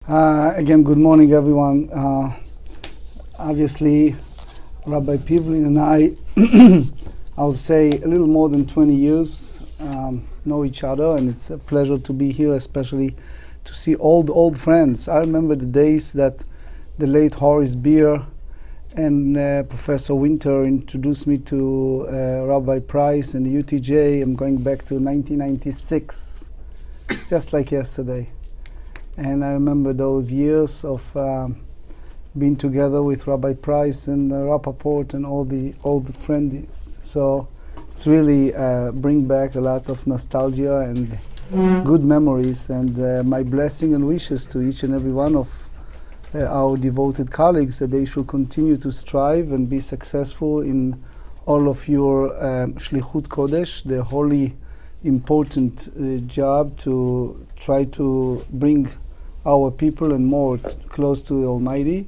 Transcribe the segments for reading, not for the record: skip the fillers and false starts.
Again, good morning, everyone. Obviously, Rabbi Pivlin and I, I'll say a little more than 20 years, know each other, and it's a pleasure to be here, especially to see old friends. I remember the days that the late Horace Beer and Professor Winter introduced me to Rabbi Price and the UTJ. I'm going back to 1996, just like yesterday. And I remember those years of being together with Rabbi Price and Rappaport and all the old friendies. So it's really bring back a lot of nostalgia and good memories, and my blessing and wishes to each and every one of our devoted colleagues that they should continue to strive and be successful in all of your Shlichut Kodesh, the holy, important job to try to bring our people and more close to the Almighty.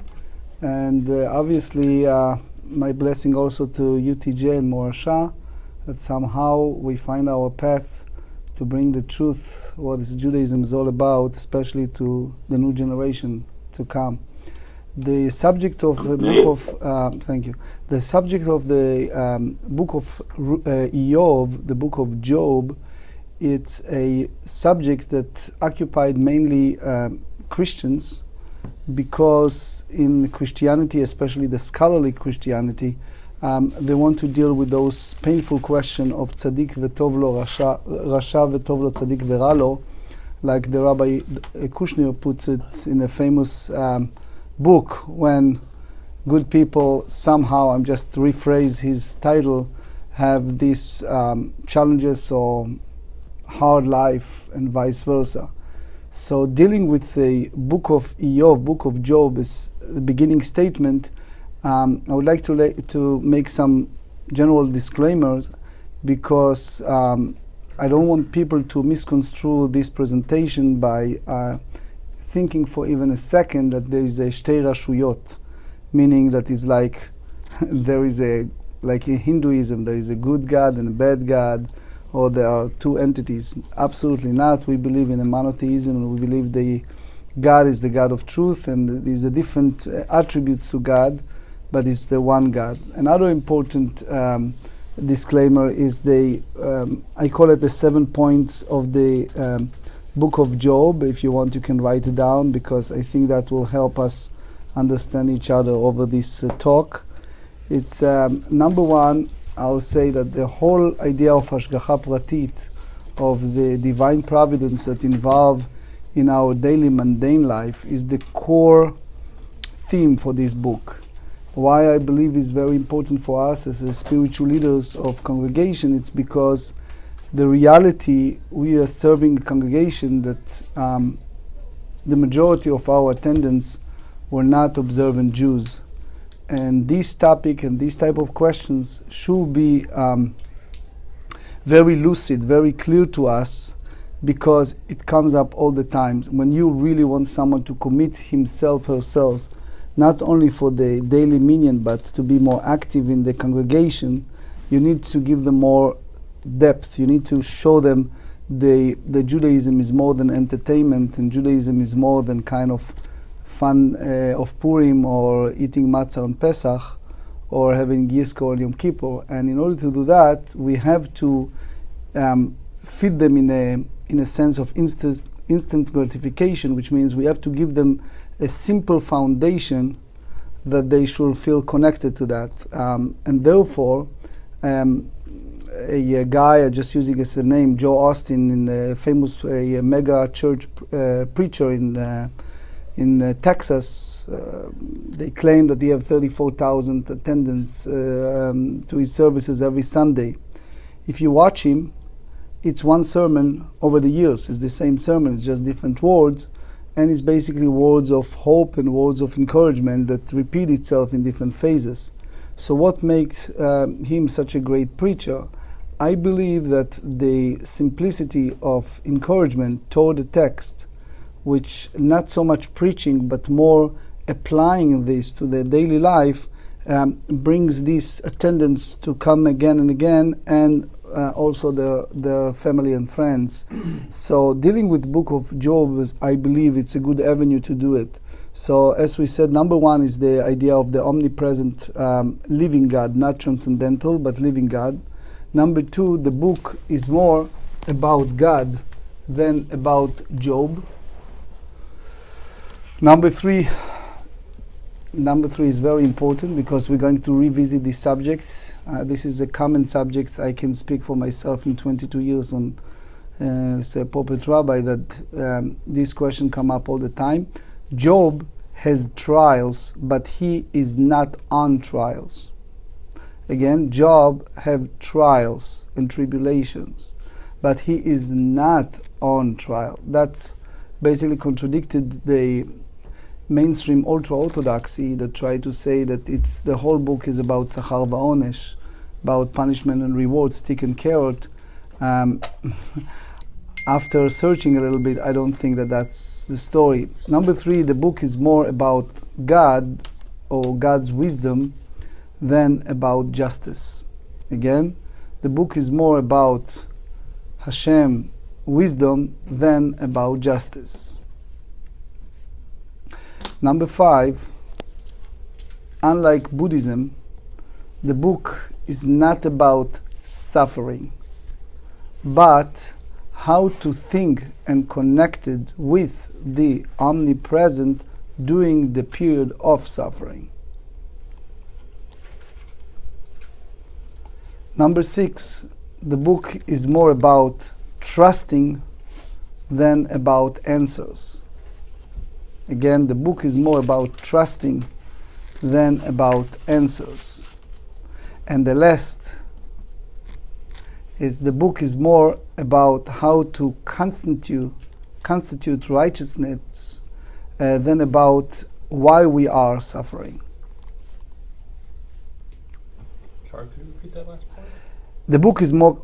And obviously my blessing also to UTJ and Morasha, that somehow we find our path to bring the truth, what is Judaism is all about, especially to the new generation to come. The subject of the book of thank you. The subject of the book of Iyov, the book of Job, it's a subject that occupied mainly Christians, because in Christianity, especially the scholarly Christianity, they want to deal with those painful questions of tzaddik v'tov lo rasha v'tov lo tzaddik v'ra lo, like the Rabbi Kushner puts it in a famous book, when good people somehow, I'm just to rephrase his title, have these challenges or hard life and vice versa. So dealing with the book of Iyov, book of Job, is the beginning statement. I would like to make some general disclaimers, because I don't want people to misconstrue this presentation by thinking for even a second that there is a shtei rashuyot, meaning that is like there is like in Hinduism there is a good God and a bad God, or there are two entities. Absolutely not. We believe in a monotheism, and we believe the God is the God of truth, and there's the different attributes to God, but it's the one God. Another important disclaimer is I call it the 7 points of the book of Job. If you want, you can write it down, because I think that will help us understand each other over this talk. It's number one, I'll say that the whole idea of Hashgacha Pratit, of the divine providence that involve in our daily mundane life, is the core theme for this book. Why I believe is very important for us as spiritual leaders of congregation, it's because the reality, we are serving a congregation that the majority of our attendants were not observant Jews. And this topic and these type of questions should be very lucid, very clear to us, because it comes up all the time. When you really want someone to commit himself, herself, not only for the daily minyan, but to be more active in the congregation, you need to give them more depth. You need to show them the Judaism is more than entertainment, and Judaism is more than kind of fun of Purim, or eating matzah on Pesach, or having Yizkor on Yom Kippur. And in order to do that, we have to feed them in a sense of instant gratification, which means we have to give them a simple foundation that they should feel connected to that. And therefore, a guy, just using as a name, Joe Austin, in a famous mega church preacher in Texas, they claim that he have 34,000 attendants to his services every Sunday. If you watch him, it's one sermon over the years. It's the same sermon, it's just different words, and it's basically words of hope and words of encouragement that repeat itself in different phases. So what makes him such a great preacher? I believe that the simplicity of encouragement toward the text, which not so much preaching but more applying this to their daily life, brings this attendance to come again and again, and also their family and friends. So dealing with the book of Job, I believe it's a good avenue to do it. So as we said, number one is the idea of the omnipresent living God, not transcendental, but living God. Number two, the book is more about God than about Job. Number three is very important because we're going to revisit this subject. This is a common subject. I can speak for myself in 22 years on as a pulpit rabbi that this question come up all the time. Job has trials, but he is not on trials. Again, Job have trials and tribulations, but he is not on trial. That basically contradicted the mainstream ultra-orthodoxy that try to say that the whole book is about sachar va'onesh, about punishment and reward, stick and carrot. After searching a little bit, I don't think that that's the story. Number three, the book is more about God or God's wisdom than about justice. Again, the book is more about Hashem wisdom than about justice. Number five, unlike Buddhism, the book is not about suffering, but how to think and connect it with the omnipresent during the period of suffering. Number six, the book is more about trusting than about answers. Again, the book is more about trusting than about answers. And the last is the book is more about how to constitute righteousness than about why we are suffering. Sorry, could you repeat that last part? The book is more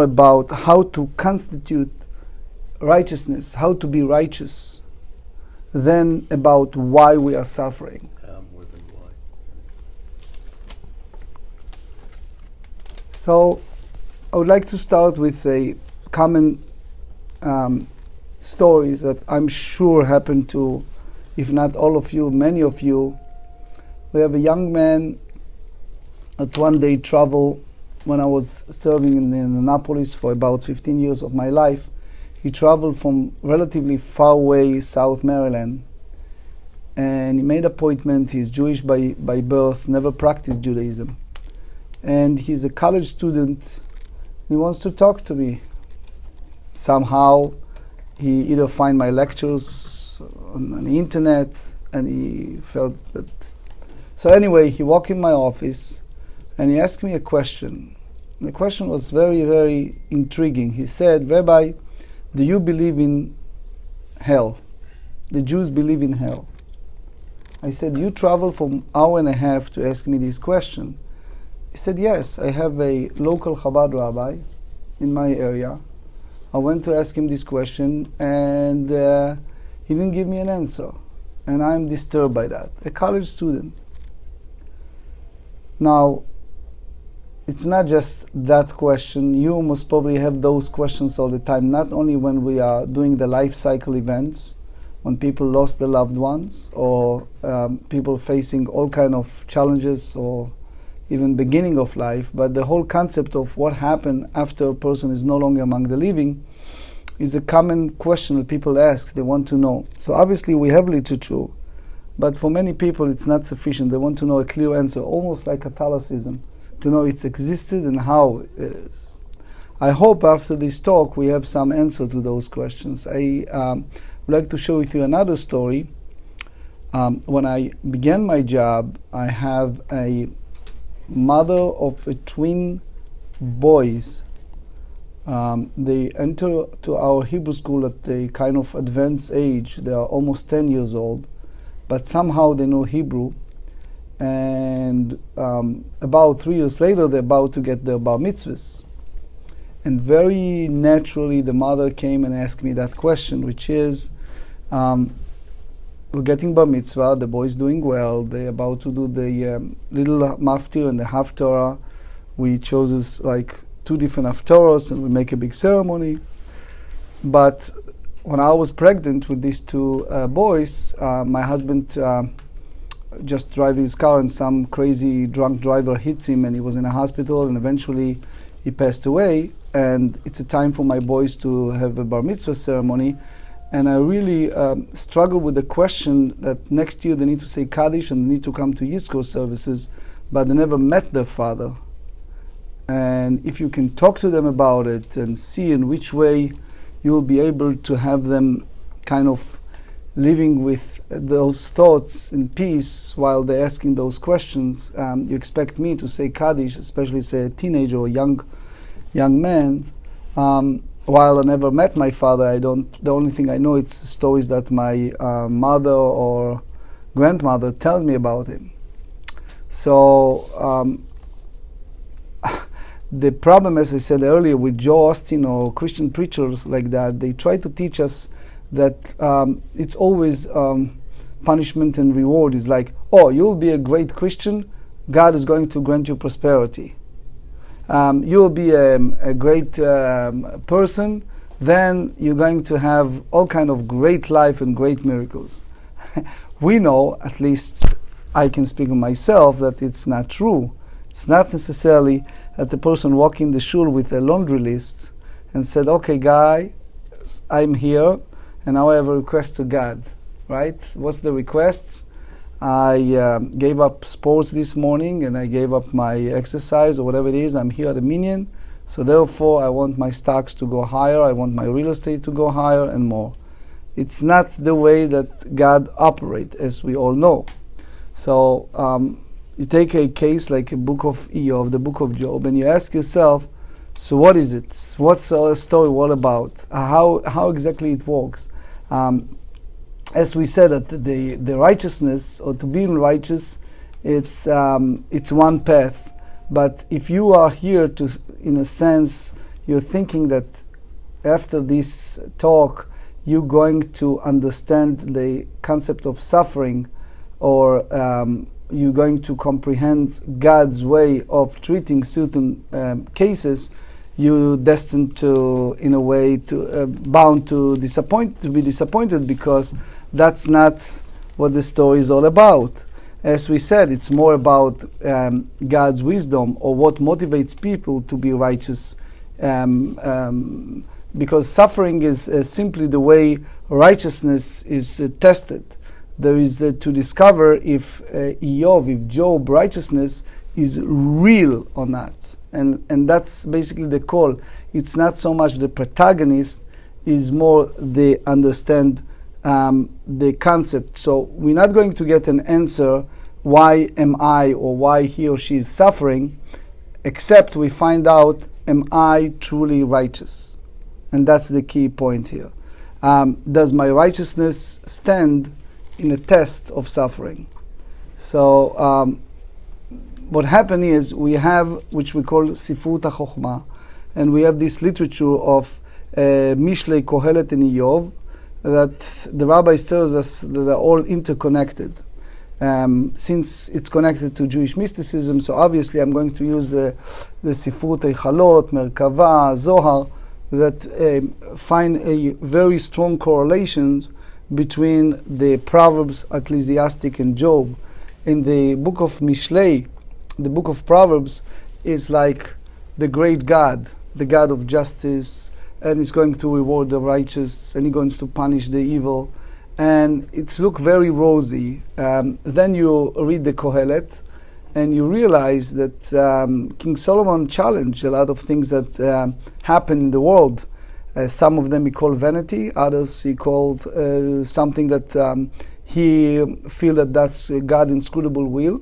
about how to constitute righteousness, how to be righteous, than about why we are suffering. More than why. So I would like to start with a common story that I'm sure happened to, if not all of you, many of you. We have a young man that one day traveled, when I was serving in Annapolis for about 15 years of my life. He traveled from relatively far away South Maryland, and he made appointment. He's Jewish by birth, never practiced Judaism, and he's a college student. He wants to talk to me. Somehow he either find my lectures on the internet, and he felt that. So anyway, he walked in my office and he asked me a question. The question was very, very intriguing. He said, "Rabbi, do you believe in hell? The Jews believe in hell." I said, "You traveled for an hour and a half to ask me this question." He said, "Yes, I have a local Chabad rabbi in my area. I went to ask him this question, and he didn't give me an answer. And I'm disturbed by that." A college student. Now, it's not just that question. You must probably have those questions all the time, not only when we are doing the life cycle events, when people lost their loved ones, or people facing all kind of challenges, or even beginning of life, but the whole concept of what happened after a person is no longer among the living is a common question that people ask. They want to know. So obviously we have literature, but for many people it's not sufficient. They want to know a clear answer, almost like Catholicism, to know it's existed and how it is. I hope after this talk we have some answer to those questions. I would like to share with you another story. When I began my job, I have a mother of a twin boys. They enter to our Hebrew school at a kind of advanced age. They are almost 10 years old, but somehow they know Hebrew. And about 3 years later, they're about to get their bar mitzvahs. And very naturally, the mother came and asked me that question, which is, we're getting bar mitzvah, the boy's doing well, they're about to do the little maftir and the haftarah. We chose like 2 different haftorahs, and we make a big ceremony. But when I was pregnant with these 2 boys, my husband just driving his car and some crazy drunk driver hits him, and he was in a hospital, and eventually he passed away. And it's a time for my boys to have a bar mitzvah ceremony, and I really struggle with the question that next year they need to say Kaddish and they need to come to Yizkor services, but they never met their father. And if you can talk to them about it and see in which way you'll be able to have them kind of living with those thoughts in peace while they're asking those questions. You expect me to say Kaddish, especially say a teenager or young man, while I never met my father. The only thing I know it's stories that my mother or grandmother tells me about him. So the problem, as I said earlier, with Joe Austin or Christian preachers like that, they try to teach us that it's always punishment and reward. It's like, oh, you'll be a great Christian, God is going to grant you prosperity. You'll be a great person, then you're going to have all kind of great life and great miracles. We know, at least I can speak of myself, that it's not true. It's not necessarily that the person walking the shul with a laundry list and said, okay, guy, I'm here, and now I have a request to God, right? What's the requests? I gave up sports this morning, and I gave up my exercise or whatever it is. I'm here at a minyan, so therefore I want my stocks to go higher, I want my real estate to go higher and more. It's not the way that God operates, as we all know. So you take a case like a book of Eov, the book of Job, and you ask yourself, so what is it? What's the story all about? How exactly it works? As we said, that the righteousness, or to be righteous, it's one path. But if you are here to, in a sense, you're thinking that after this talk, you're going to understand the concept of suffering, or you're going to comprehend God's way of treating certain cases, you're destined to, in a way, to bound to be disappointed, because that's not what the story is all about. As we said, it's more about God's wisdom, or what motivates people to be righteous, because suffering is simply the way righteousness is tested. There is to discover if Job righteousness is real or not, and that's basically the call. It's not so much the protagonist, is more they understand the concept. So we're not going to get an answer why am I or why he or she is suffering, except we find out, am I truly righteous? And that's the key point here. Does my righteousness stand in a test of suffering? So what happened is, we have, which we call Sifrut HaChochmah, and we have this literature of Mishlei, Kohelet, and Eov, that the rabbis tells us that they're all interconnected. Since it's connected to Jewish mysticism, so obviously I'm going to use the Sifrut Eichalot, Merkava, Zohar, that find a very strong correlation between the Proverbs, Ecclesiastic, and Job. In the book of Mishlei, the book of Proverbs is like the great God, the God of justice, and he's going to reward the righteous, and he's going to punish the evil, and it's look very rosy. Then you read the Kohelet, and you realize that King Solomon challenged a lot of things that happen in the world. Some of them he called vanity, others he called something that he feel that that's God's inscrutable will.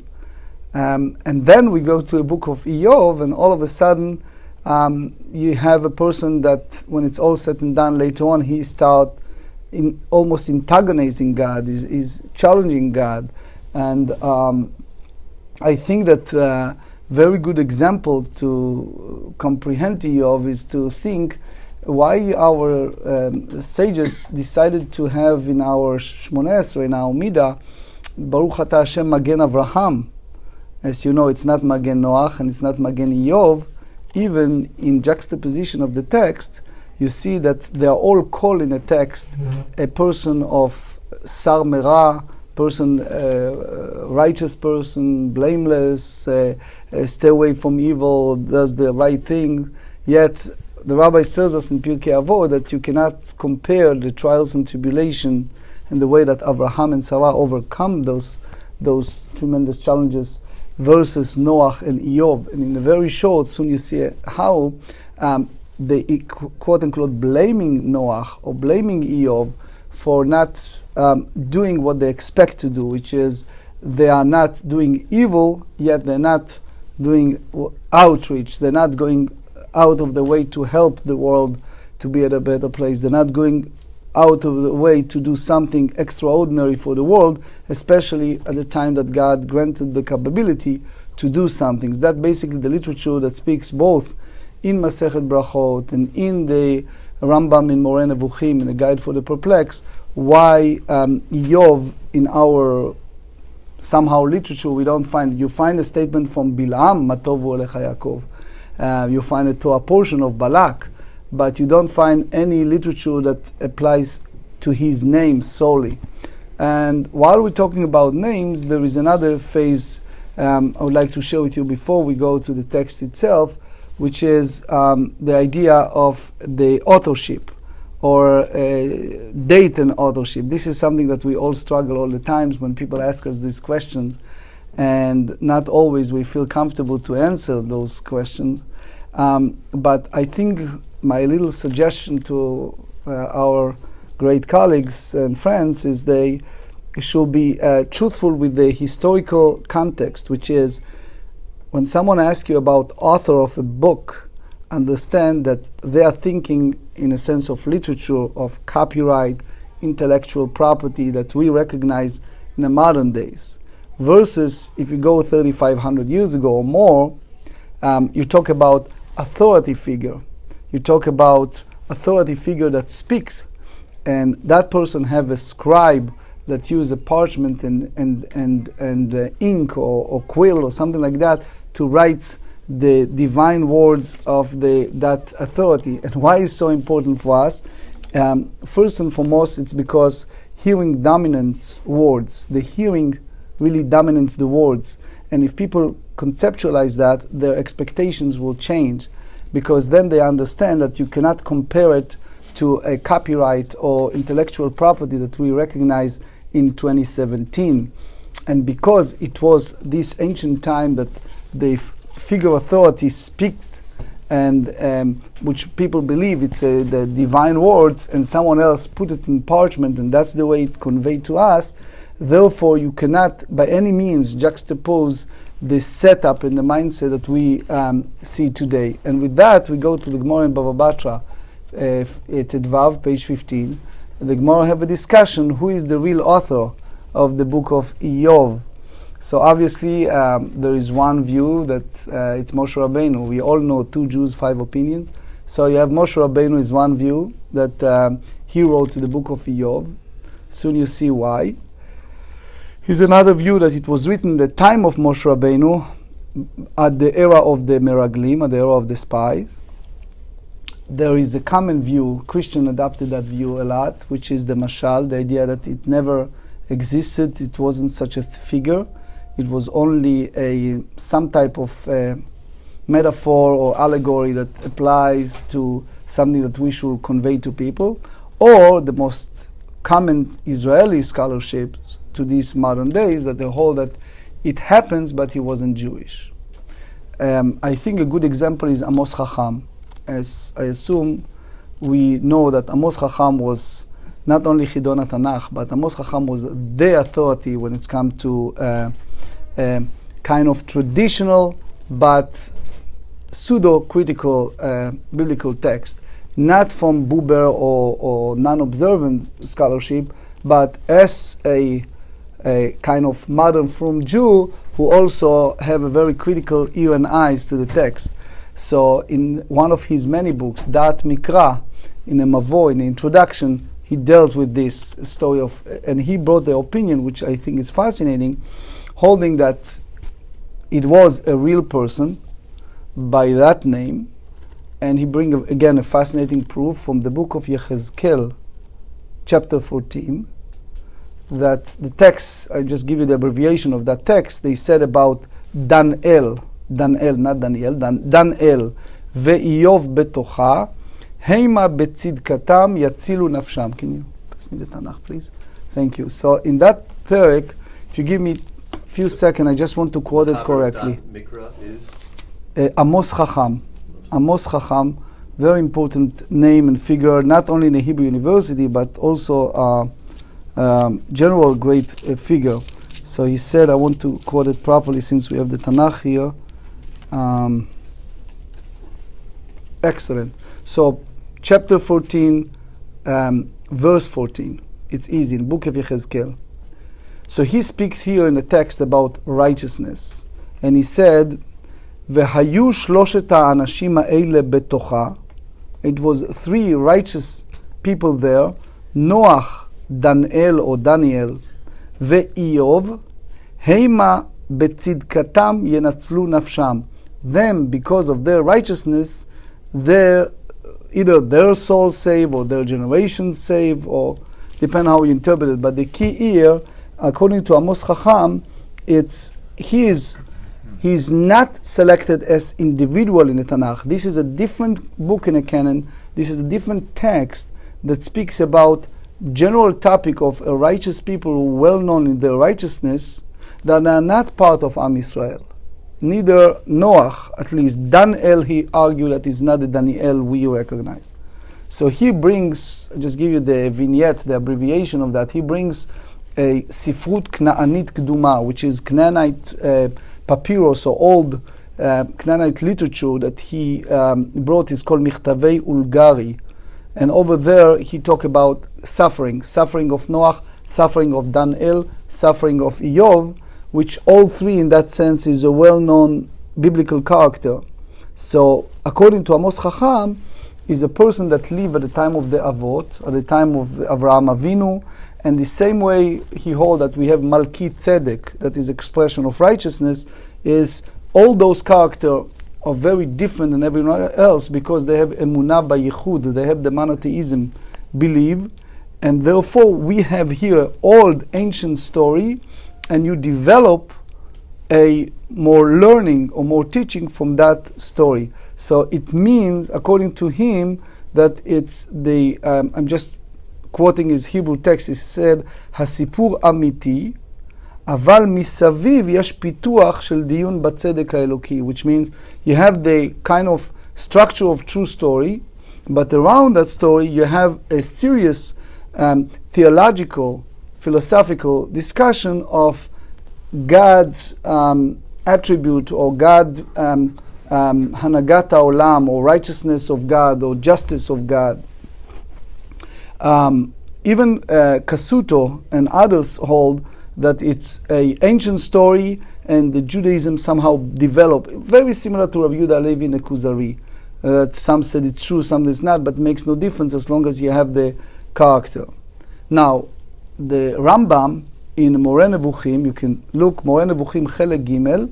And then we go to a book of Eov, and all of a sudden you have a person that, when it's all said and done, later on he start almost antagonizing God, is challenging God. And I think that very good example to comprehend Eov is to think why our sages decided to have in our Shmoneh Esrei, in our Midah, Baruch Ata Hashem Magen Avraham. As you know, it's not Magen Noach and it's not Magen Eov, even in juxtaposition of the text, you see that they are all called in the text a person of sar merah, person, righteous person, blameless, stay away from evil, does the right thing. Yet the Rabbi tells us in Pirkei Avot that you cannot compare the trials and tribulation and the way that Abraham and Sarah overcome those tremendous challenges versus Noah and Iyov. And in a very short, soon you see how they quote-unquote blaming Noah or blaming Iyov for not doing what they expect to do, which is they are not doing evil, yet they're not doing outreach. They're not going out of the way to help the world to be at a better place. They're not going out of the way to do something extraordinary for the world, especially at the time that God granted the capability to do something. That's basically the literature that speaks both in Masechet Brachot and in the Rambam in Moreh Nevuchim, in the Guide for the Perplexed, why Iyov in our somehow literature we don't find. You find a statement from Bilam, Matovu Olecha Yaakov. You find a Torah portion of Balak, but you don't find any literature that applies to his name solely. And while we're talking about names, there is another phase I would like to share with you before we go to the text itself, which is the idea of the authorship, or date and authorship. This is something that we all struggle all the times when people ask us these questions, and not always we feel comfortable to answer those questions. But I think my little suggestion to our great colleagues and friends is they should be truthful with the historical context, which is when someone asks you about author of a book, understand that they are thinking in a sense of literature, of copyright, intellectual property that we recognize in the modern days. Versus if you go 3,500 years ago or more, you talk about authority figure. You talk about authority figure that speaks, and that person have a scribe that use a parchment and ink or quill or something like that to write the divine words of that authority. And why is so important for us? First and foremost, it's because hearing dominant words. The hearing really dominates the words. And if people conceptualize that, their expectations will change, because then they understand that you cannot compare it to a copyright or intellectual property that we recognize in 2017. And because it was this ancient time that the figure of authority speaks, and which people believe it's the divine words, and someone else put it in parchment, and that's the way it conveyed to us. Therefore, you cannot by any means juxtapose the setup and the mindset that we see today. And with that, we go to the Gemara in Bava Batra, Vav, page 15. The Gemara have a discussion who is the real author of the book of Iyov. So obviously there is one view that it's Moshe Rabbeinu. We all know 2 Jews, 5 opinions. So you have Moshe Rabbeinu is one view that he wrote the book of Iyov. Soon you see why. Here's another view that it was written at the time of Moshe Rabbeinu, at the era of the Meraglim, at the era of the spies. There is a common view, Christian adopted that view a lot, which is the mashal, the idea that it never existed, it wasn't such a figure, it was only some type of metaphor or allegory that applies to something that we should convey to people. Or the most common Israeli scholarship to these modern days, that they hold that it happens but he wasn't Jewish. I think a good example is Amos Chacham. As I assume we know that Amos Chacham was not only Chidon Tanakh, but Amos Chacham was the authority when it's come to kind of traditional but pseudo-critical biblical text, not from Buber or non-observant scholarship, but as a kind of modern frum Jew who also have a very critical ear and eyes to the text. So in one of his many books, Dat Mikra, in a Mavo, in the introduction, he dealt with this story of, and he brought the opinion, which I think is fascinating, holding that it was a real person, by that name, and he brings again a fascinating proof from the book of Yechezkel, chapter 14, that the text, I just give you the abbreviation of that text, they said about Dan'el, not Daniel, Dan'el, ve'Iyov betocha, heima betzidkatam yatzilu nafsham. Can you pass me the Tanakh, please? Thank you. So in that perek, if you give me a few seconds, I just want to quote it correctly. Mikra is? Amos Chacham. Amos Chacham, very important name and figure, not only in the Hebrew University, but also general great figure. So he said, I want to quote it properly since we have the Tanakh here. Excellent. So, chapter 14, verse 14. It's easy, in book of Yechezkel. So he speaks here in the text about righteousness. And he said, V'hayu shloshet ha'anashim ha'ele betocha. It was three righteous people there, Noach, Dan'el or Daniel, ve'Iyov, heima betzidkatam yenatzlu nafsham. Them, because of their righteousness, either their soul save or their generation save, or depend how you interpret it. But the key here, according to Amos Chacham, he's not selected as individual in the Tanakh. This is a different book in the canon. This is a different text that speaks about general topic of a righteous people who are well known in their righteousness that are not part of Am Yisrael. Neither Noach, at least Dan'el, he argued that is not the Daniel we recognize. So he brings, I'll just give you the vignette, the abbreviation of that. He brings a Sifrut Knaanit Kduma, which is Canaanite papyrus or old Canaanite literature that he brought. Is called Michtavei Ulgari. And over there he talk about suffering of Noach, suffering of Dan'el, suffering of Iyov, which all three in that sense is a well-known biblical character. So according to Amos Chacham, is a person that lived at the time of the Avot, at the time of Avraham Avinu, and the same way he holds that we have Malki Tzedek, that is expression of righteousness, is all those characters are very different than everyone else because they have emunah by yichud, they have the monotheism belief, and therefore we have here old ancient story, and you develop a more learning or more teaching from that story. So it means, according to him, that it's the I'm just quoting his Hebrew text. He said, "Hasipur amiti, aval misaviv yesh pituach shel diyun batzedek haeloki," which means you have the kind of structure of true story, but around that story you have a serious theological, philosophical discussion of God's attribute or God Hanagat Olam, or righteousness of God or justice of God. Even Kasuto and others hold that it's an ancient story and the Judaism somehow developed, very similar to Rabbi Yehuda Halevi in the Kuzari. Some said it's true, some it's not, but it makes no difference as long as you have the character. Now, the Rambam in Moreh Nevuchim, you can look, Moreh Nevuchim Chelek Gimel,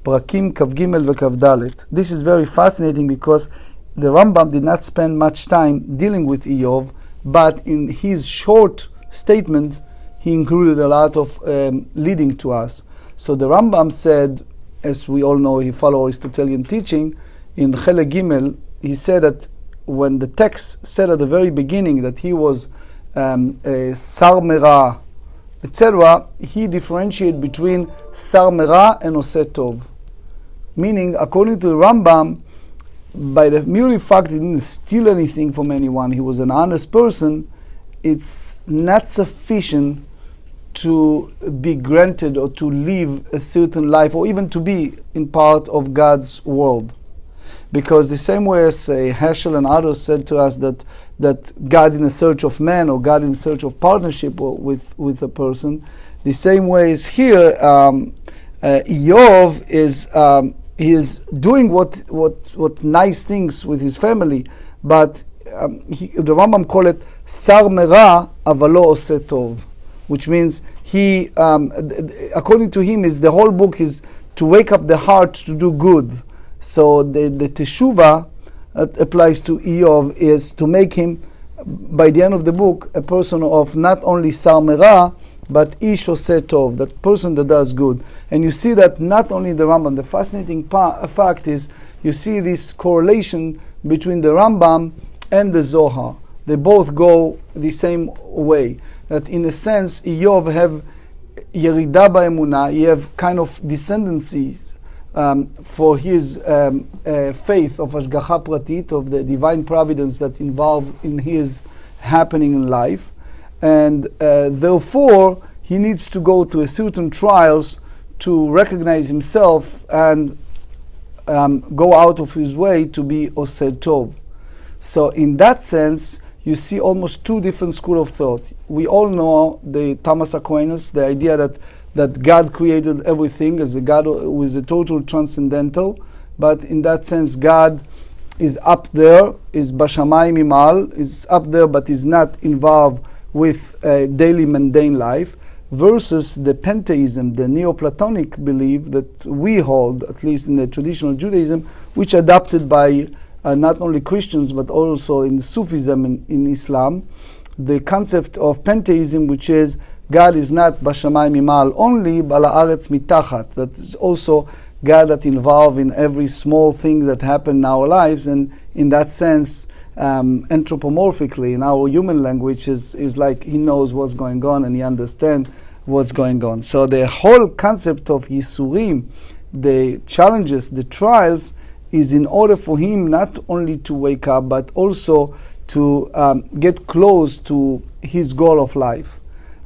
Prakim Kav Gimel Vekav Dalet. This is very fascinating because the Rambam did not spend much time dealing with Iyov, but in his short statement, he included a lot of leading to us. So the Rambam said, as we all know, he followed Aristotelian teaching, in Chelek Gimel, he said that when the text said at the very beginning that he was a Sar Merah, etc., he differentiated between Sar Merah and Oseh Tov. Meaning, according to the Rambam, by the mere fact he didn't steal anything from anyone, he was an honest person, it's not sufficient to be granted or to live a certain life or even to be in part of God's world. Because the same way as Heschel and others said to us that God in the search of man or God in search of partnership with a person, the same way is here, Iyov he is doing what nice things with his family, but the Rambam call it Sar Merah Avalo Oseh Tov, which means he, according to him, is the whole book is to wake up the heart to do good. So the teshuvah that applies to Eov is to make him, by the end of the book, a person of not only sar merah, but ish oseh tov, that person that does good. And you see that not only the Rambam. The fascinating fact is you see this correlation between the Rambam and the Zohar. They both go the same way. That in a sense, Eov have yerida ba'emunah, he have kind of descendancy for his faith of Hashgacha Pratit, of the divine providence that involved in his happening in life. And therefore, he needs to go to a certain trials to recognize himself and go out of his way to be oseh tov. So in that sense, you see almost two different schools of thought. We all know the Thomas Aquinas, the idea that God created everything as a God who is a total transcendental, but in that sense God is up there, is bashamayim imal, is up there but is not involved with daily mundane life, versus the pantheism, the Neoplatonic belief that we hold, at least in the traditional Judaism, which adopted by not only Christians but also in Sufism in Islam, the concept of pantheism, which is God is not bashamayim imal only, bala aretz mitachat, that is also God that involved in every small thing that happened in our lives, and in that sense, anthropomorphically, in our human language, is like he knows what's going on and he understands what's going on. So the whole concept of Yisurim, the challenges, the trials, is in order for him not only to wake up, but also to get close to his goal of life.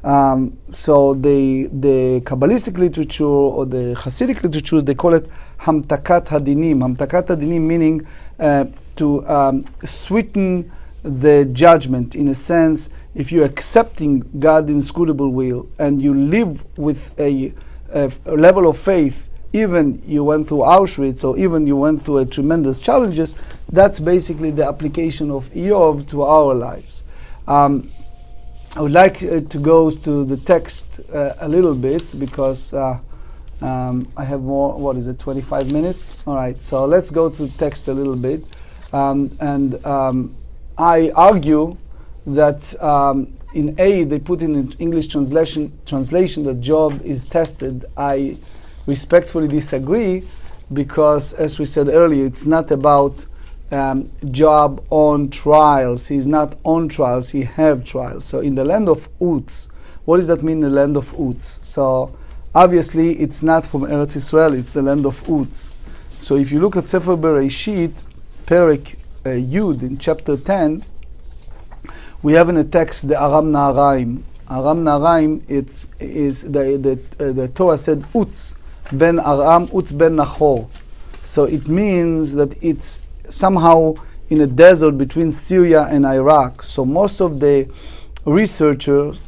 So the Kabbalistic literature or the Hasidic literature, they call it Hamtakat Hadinim. Hamtakat Hadinim meaning to sweeten the judgment. In a sense, if you're accepting God's inscrutable will and you live with a level of faith, even you went through Auschwitz or even you went through tremendous challenges, that's basically the application of Eov to our lives. I would like to go to the text a little bit because I have more, 25 minutes? All right, so let's go to the text a little bit. I argue that in A, they put in an English translation that Job is tested. I respectfully disagree because, as we said earlier, it's not about Job on trials. He's not on trials, he have trials. So in the land of Uz, what does that mean, the land of Uz? So obviously it's not from Eretz Israel, it's the land of Uz. So if you look at Sefer Bereshit, Perek Yud in chapter 10, we have in a text the Aram Naharaim. Aram Naharaim, is the Torah said Uz ben Aram, Uz ben Nachor. So it means that it's somehow in a desert between Syria and Iraq. So most of the researchers,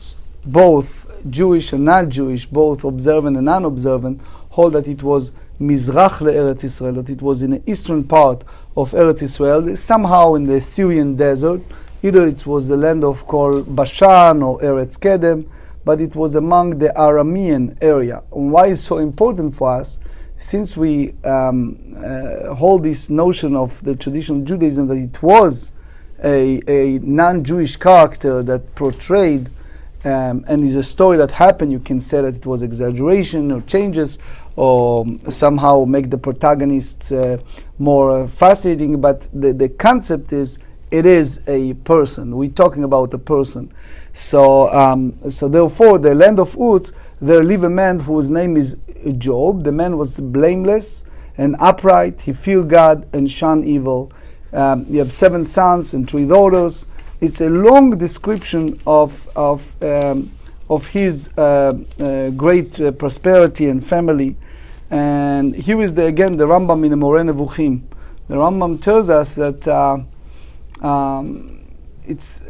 both Jewish and non-Jewish, both observant and non-observant, hold that it was Mizrach le'Eretz Israel, that it was in the eastern part of Eretz Israel, somehow in the Syrian desert. Either it was the land of called Bashan or Eretz Kedem, but it was among the Aramean area. And why it's so important for us? Since we hold this notion of the traditional Judaism that it was a non-Jewish character that portrayed and is a story that happened, you can say that it was exaggeration or changes or somehow make the protagonist more fascinating, but the concept is it is a person. We're talking about a person. So therefore the land of Uz, there live a man whose name is Job. The man was blameless and upright. He feared God and shunned evil. He had 7 sons and 3 daughters. It's a long description of his great prosperity and family. And here is again the Rambam in the Moreh Nevuchim. The Rambam tells us that it's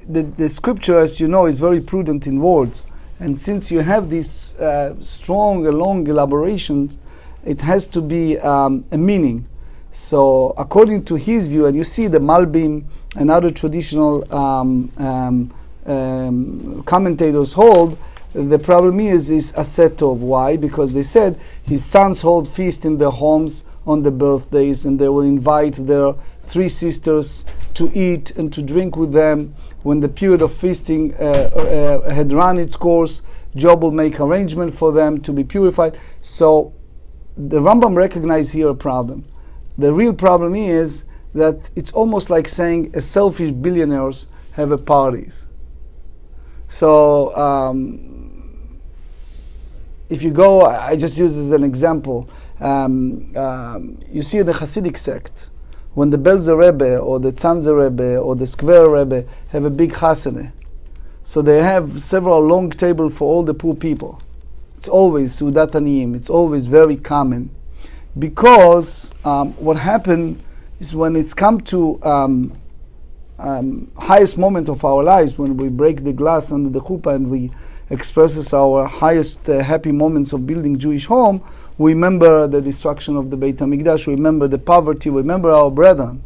the scripture, as you know, is very prudent in words. And since you have these strong, long elaborations, it has to be a meaning. So according to his view, and you see the Malbim and other traditional commentators hold, the problem is aseh tov. Why? Because they said his sons hold feast in their homes on the birthdays, and they will invite their three sisters to eat and to drink with them. When the period of feasting had run its course, Job will make arrangement for them to be purified. So the Rambam recognizes here a problem. The real problem is that it's almost like saying a selfish billionaires have a parties. So if you go, I just use as an example, you see the Hasidic sect, when the Belzer Rebbe or the Tzanzer Rebbe or the Skver Rebbe have a big chasene, so they have several long tables for all the poor people. It's always Sudat Aniyim, it's always very common. Because what happened is when it's come to highest moment of our lives, when we break the glass under the chuppah and we expresses our highest happy moments of building Jewish home, we remember the destruction of the Beit HaMikdash, we remember the poverty, we remember our brethren.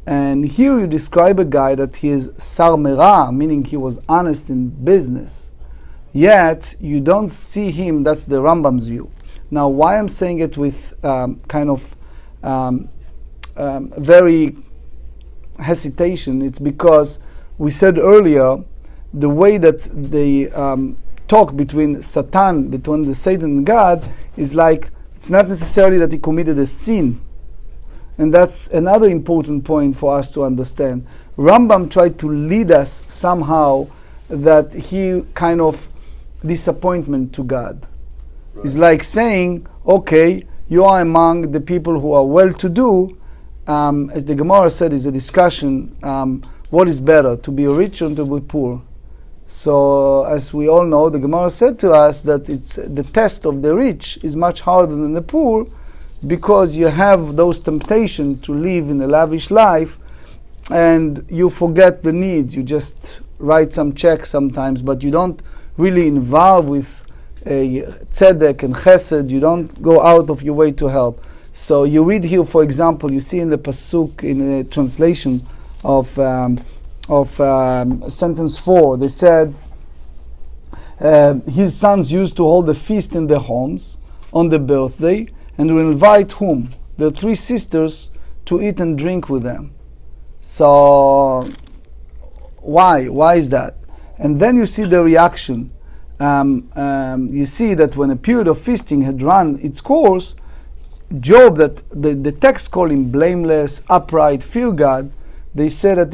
And here you describe a guy that he is sar merah, meaning he was honest in business. Yet you don't see him, that's the Rambam's view. Now why I'm saying it with kind of very hesitation, it's because we said earlier the way that they talk between Satan, between the Satan and God, is like it's not necessarily that he committed a sin. And that's another important point for us to understand. Rambam tried to lead us somehow that he kind of disappointment to God. Right. It's like saying, okay, you are among the people who are well-to-do. As the Gemara said, is a discussion, what is better, to be rich or to be poor? So, as we all know, the Gemara said to us that it's the test of the rich is much harder than the poor, because you have those temptations to live in a lavish life, and you forget the needs. You just write some checks sometimes, but you don't really involve with a tzedek and chesed. You don't go out of your way to help. So you read here, for example, you see in the pasuk, in the translation of sentence 4, they said, his sons used to hold a feast in their homes on the birthday, and will invite whom? The three sisters to eat and drink with them. So why? Why is that? And then you see the reaction. You see that when a period of feasting had run its course, Job, that the text called him blameless, upright, fear God, they said that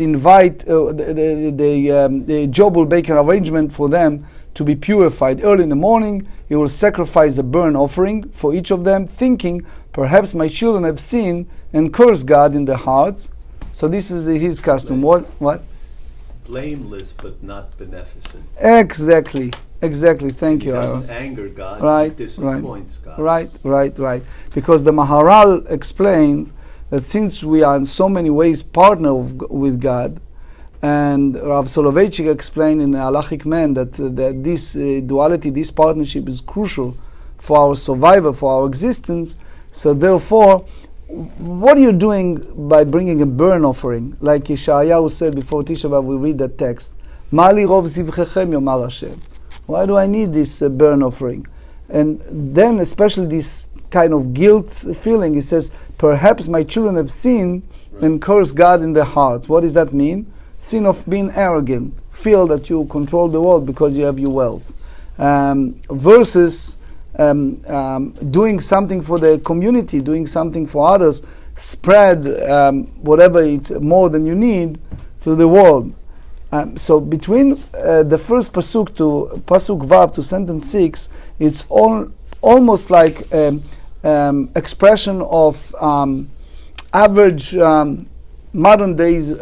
Job will make an arrangement for them to be purified. Early in the morning, he will sacrifice a burnt offering for each of them, thinking, perhaps my children have sinned and cursed God in their hearts. So this is his custom. What? Blameless but not beneficent. Exactly. Thank you. He doesn't anger God. Right. He disappoints God. Right. Because the Maharal explains that since we are in so many ways partner with God, and Rav Soloveitchik explained in Halachic Man that this duality, this partnership is crucial for our survival, for our existence. So therefore, what are you doing by bringing a burnt offering? Like Yeshayahu said before Tisha B'Av, we read that text. Mali rov zivchechem yomar Hashem. Why do I need this burnt offering? And then especially this kind of guilt feeling, he says, perhaps my children have sinned and cursed God in their hearts. What does that mean? Sin of being arrogant, feel that you control the world because you have your wealth, versus doing something for the community, doing something for others, spread whatever it's more than you need to the world. So between the first pasuk to pasuk vav to sentence 6, it's almost like expression of average modern days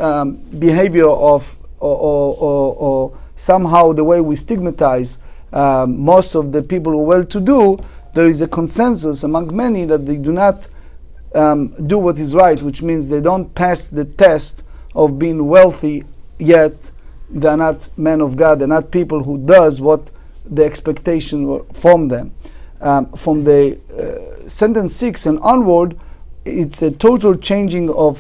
behavior of or somehow the way we stigmatize most of the people who are well-to-do. There is a consensus among many that they do not do what is right, which means they don't pass the test of being wealthy, yet they're not men of God, they're not people who does what the expectation from them. From the sentence 6 and onward, it's a total changing of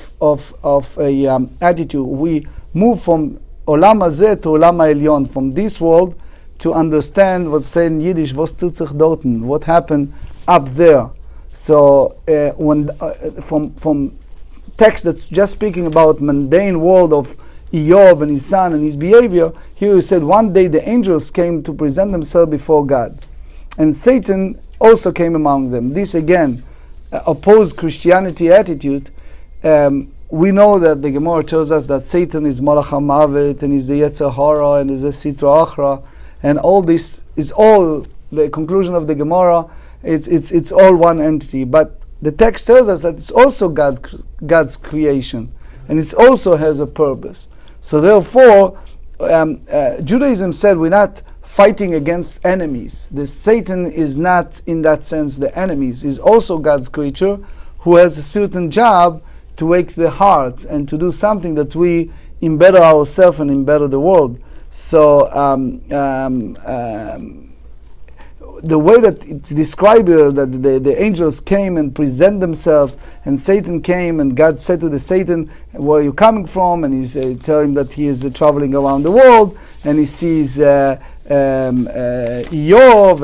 a attitude. We move from Olam Hazeh to Olam HaElyon, from this world to understand what's said in Yiddish, was tut sich dorten, what happened up there. So when from text that's just speaking about mundane world of Eob and his son and his behavior, here he said one day the angels came to present themselves before God, and Satan also came among them. This again opposed Christianity attitude. We know that the Gemara tells us that Satan is Malach HaMavet and is the Yetzer Hara and is the Sitra Achra, and all this is all the conclusion of the Gemara. It's all one entity, but the text tells us that it's also God's creation, and it also has a purpose. So therefore, Judaism said we're not fighting against enemies. The Satan is not in that sense the enemies. He's also God's creature who has a certain job to wake the heart and to do something that we embetter ourselves and embetter the world. So the way that it's described here, that the angels came and present themselves, and Satan came, and God said to the Satan, where are you coming from? And he's telling him that he is traveling around the world, and he sees Eob,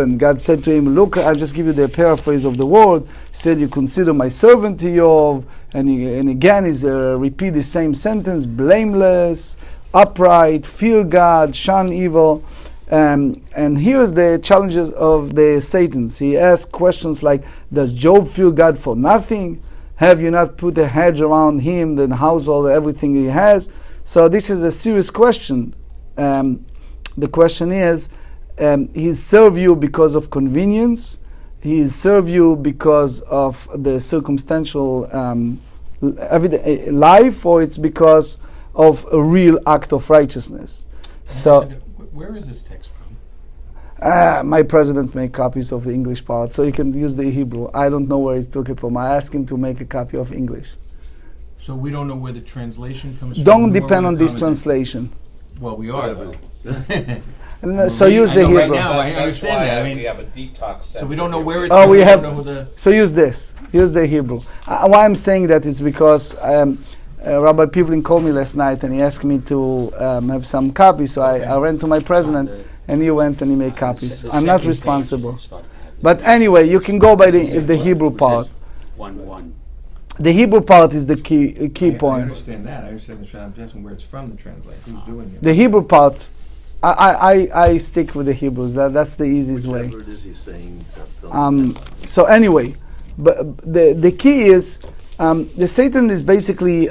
and God said to him, look, I'll just give you the paraphrase of the word. He said, you consider my servant Eob, and again he's repeat the same sentence, blameless, upright, fear God, shun evil. And here's the challenges of the Satans. He asks questions like, does Job fear God for nothing? Have you not put a hedge around him, the household, everything he has? So this is a serious question. The question is, he serve you because of convenience? He serve you because of the circumstantial everyday life, or it's because of a real act of righteousness? So, where is this text from? My president made copies of the English part, so you can use the Hebrew. I don't know where he took it from. I asked him to make a copy of English. So we don't know where the translation comes from? Don't depend on this translation. Well, we are, though. So use the Hebrew. Right now, I understand that. I mean, we have a detox. so we don't know where it's Oh, from. we have. Don't know who the So use this. Use the Hebrew. Why I'm saying that is because Rabbi Pivlin called me last night and he asked me to have some copies. So I ran to my president and he went and he made copies. I'm not responsible. But anyway, you can go by the Hebrew part. 1:1. The Hebrew part is the key point. I understand that. I understand the translation. I'm asking where it's from, the translation. Who's doing it? The Hebrew part, I stick with the Hebrews. That's the easiest way. Whatever it is he's saying. Don't So anyway, but the key is the Satan is basically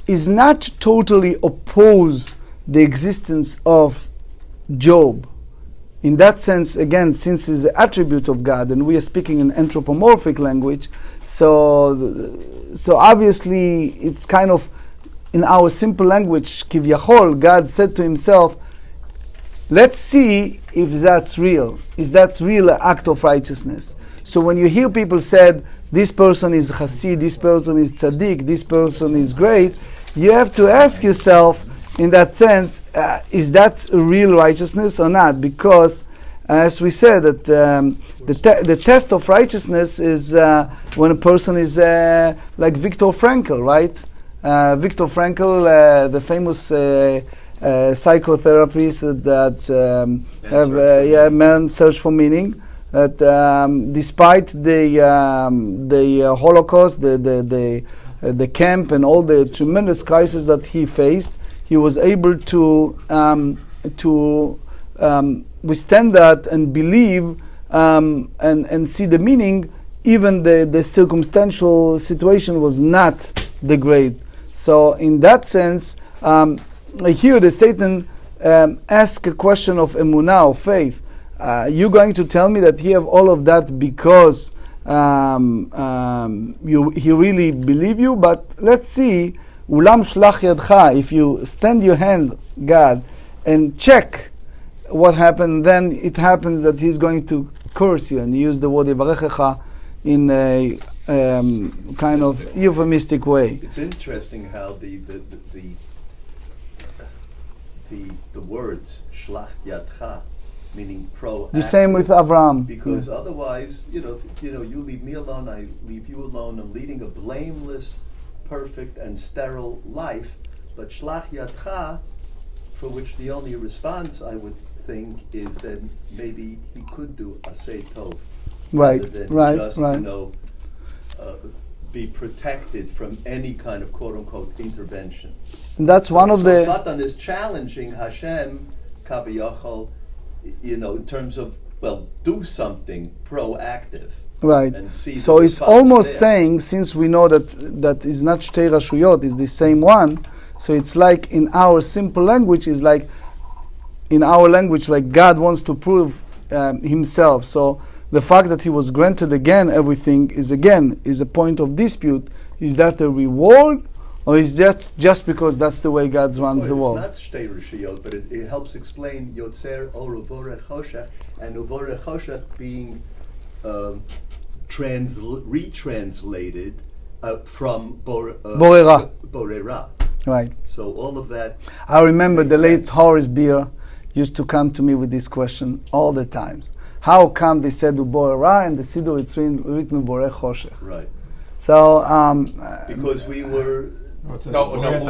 is not totally oppose the existence of Job. In that sense, again, since it's an attribute of God, and we are speaking in anthropomorphic language, so obviously it's kind of in our simple language, Kivyachol, God said to himself, let's see if that's real. Is that real act of righteousness? So when you hear people said, this person is Chassid, this person is Tzaddik, this person is great, you have to ask yourself, in that sense, is that real righteousness or not? Because, as we said, that the test of righteousness is when a person is like Viktor Frankl, right? Viktor Frankl, the famous psychotherapist that have man search for meaning. That despite the Holocaust, the camp, and all the tremendous crisis that he faced, he was able to withstand that and believe and see the meaning. Even the circumstantial situation was not the great. So in that sense, here the Satan asks a question of emunah, of faith. You're going to tell me that he have all of that because he really believe you? But let's see. Ulam shlach yadcha. If you stand your hand, God, and check what happened, then it happens that he's going to curse you, and use the word yivarechecha in a kind of euphemistic way. It's interesting how the words shlach yadcha, meaning proactive. The same with Avraham. Because otherwise, you leave me alone, I leave you alone. I'm leading a blameless, perfect, and sterile life. But shlach yadcha, for which the only response I would think is that maybe he could do asay tov. Right, rather than right, just, right. be protected from any kind of quote-unquote intervention. And that's one of So the Satan is challenging Hashem, Kaviyachal, in terms of, well, do something proactive. right. And see So the it's response almost there. saying, since we know that is not Shtei Rashuyot, is the same one. So it's like in our simple language, is like in our language, like God wants to prove Himself. So the fact that He was granted again everything is a point of dispute. Is that a reward, or is just because that's the way God runs the world? It's not Shtei Rishiyot, but it helps explain Yotzer Or Uvore Choshech, and Uvore Choshech being retranslated from Borera. Borera. Right. So all of that. I remember makes the late sense. Horace Beer used to come to me with this question all the times. How come they said Uborera and the Siddur it's written Borei Choshech? Right. So Because we were. We Boret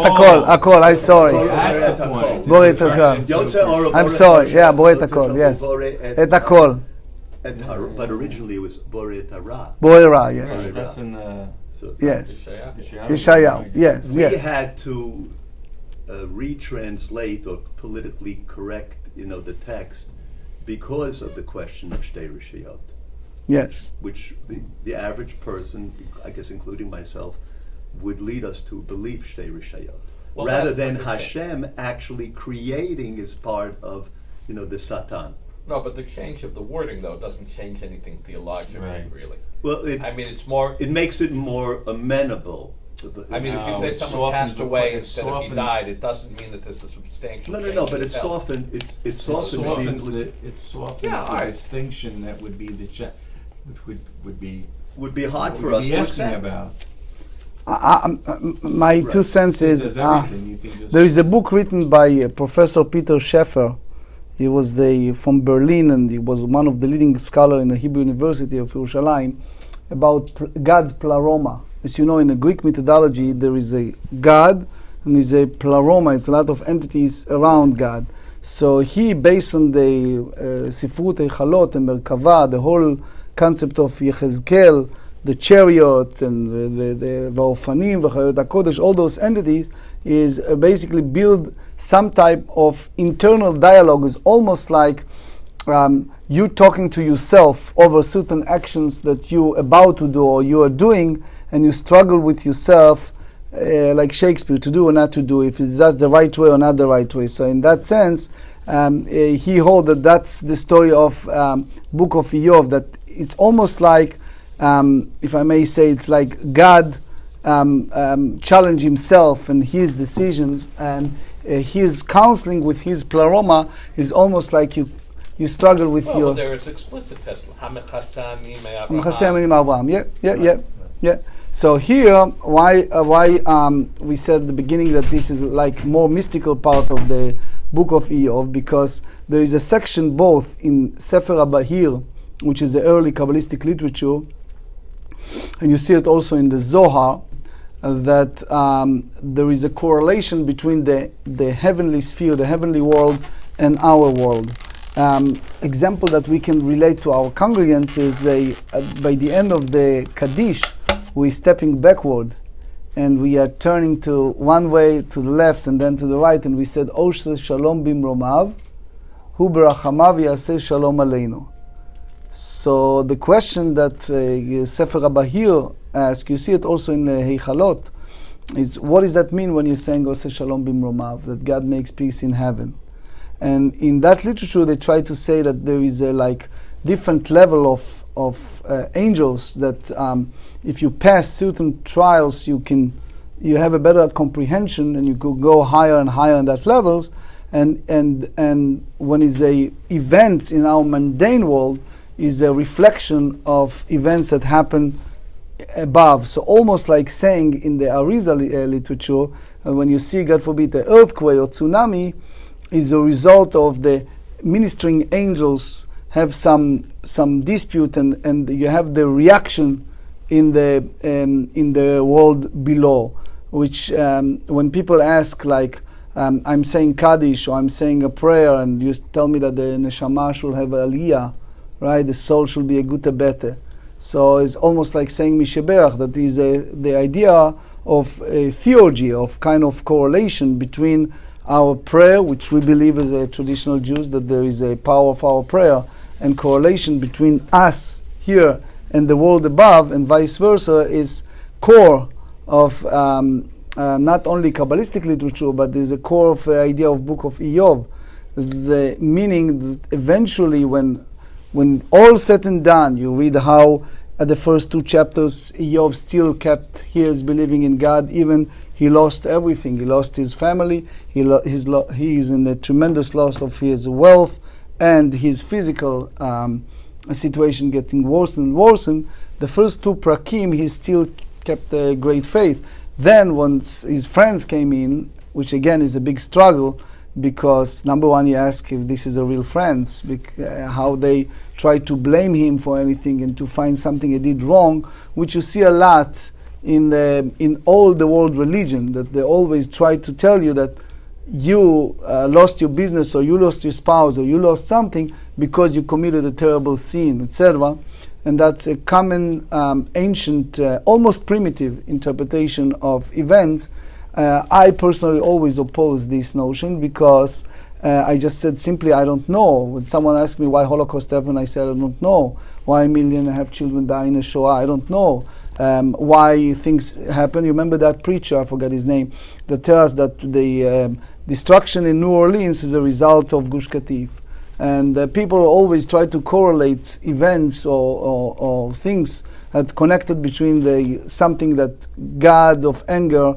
Hakol. I'm sorry. That's the point. Boret Turn it Hakol. into Yotzer Or a- Uvore I'm sorry. Choshech, Yeah, Boret Yotzer Hakol. Yes. Uvore Et Hakol. But originally it was Borei Tara. Borera. Yes. Right, that's in the So Yes. Yeshayahu. Yeshayahu. Yes. we Yes. had to retranslate or politically correct, the text because of the question of Shtei Rishiyot, Yes. which the average person, I guess including myself, would lead us to believe Shtei Rishiyot, Well, rather that's than what they Hashem actually creating as part of, the Satan. No, but the change of the wording, though, doesn't change anything theologically, Right. really. Well, I mean, it's more. it makes it more amenable. I mean, if you No, say it someone softens passed the away que- it instead of he softens- died, it doesn't mean that there's a substantial No, change. but in it itself. softens. It It softens softens the Yeah, the all right. distinction that would be which would be would be hard what for we'd us be to asking accept. about. My Right. 2 cents It is does everything. You can just there is a book written by Professor Peter Scheffer. He was from Berlin, and he was one of the leading scholars in the Hebrew University of Yerushalayim about God's pleroma. As you know, in the Greek methodology, there is a God and there is a pleroma. It's a lot of entities around God. So he, based on the Sifrut Eichalot and Merkava, the whole concept of Yechezkel, the chariot and the Vaofanim, V'chayot HaKodesh, all those entities, is basically build some type of internal dialogue. Is almost like you talking to yourself over certain actions that you're about to do or you are doing, and you struggle with yourself, like Shakespeare, to do or not to do, if it's just the right way or not the right way. So in that sense, he holds that that's the story of Book of Iyov, that it's almost like, if I may say, it's like God challenge himself and his decisions, and his counseling with his pleroma is almost like you struggle with Well, your there is explicit testimony. Hamechasani yeah. So here, why we said at the beginning that this is like more mystical part of the Book of Iyov, because there is a section both in Sefer HaBahir, which is the early Kabbalistic literature, and you see it also in the Zohar, that there is a correlation between the heavenly sphere, the heavenly world, and our world. Example that we can relate to our congregants is by the end of the Kaddish, we're stepping backward, and we are turning to one way to the left and then to the right, and we said, Oshe Shalom Bimromav, Hu Berachamav Yaseh Shalom Aleinu. So the question that Sefer HaBahir asks, you see it also in the Heichalot, is what does that mean when you're saying Oseh Shalom Bimromav, that God makes peace in heaven? And in that literature, they try to say that there is a different level of angels that if you pass certain trials, you have a better comprehension, and you could go higher and higher in that levels. And when it's events in our mundane world, is a reflection of events that happen above. So almost like saying in the Arizal literature, when you see, God forbid, the earthquake or tsunami, is a result of the ministering angels have some dispute, and you have the reaction in the world below, which when people ask, like, I'm saying Kaddish or I'm saying a prayer, and you tell me that the neshama should have aliyah, right? The soul should be a gute bete. So it's almost like saying Misheberach, that is the idea of a theology, of kind of correlation between our prayer, which we believe as a traditional Jews, that there is a power of our prayer, and correlation between us here and the world above, and vice versa, is core of not only Kabbalistic literature, but there's a core of the idea of Book of Iyov. The meaning that eventually, when all said and done, you read how at the first 2 chapters Iyov still kept his believing in God, even he lost everything. He lost his family, he is in a tremendous loss of his wealth, and his physical situation getting worse and worse. And the first 2 prakim he still kept a great faith. Then once his friends came in, which again is a big struggle, because number one, he asked if this is a real friend, how they try to blame him for anything and to find something he did wrong, which you see a lot in all the world religion, that they always try to tell you that you lost your business, or you lost your spouse, or you lost something because you committed a terrible sin, etc. And that's a common, ancient, almost primitive interpretation of events. I personally always oppose this notion, because I just said simply I don't know. When someone asked me why Holocaust happened, I said I don't know. Why 1.5 million children die in a Shoah, I don't know. Why things happen. You remember that preacher, I forgot his name, that tells us that the destruction in New Orleans is a result of Gush Katif. And people always try to correlate events or things that connected between something that God of anger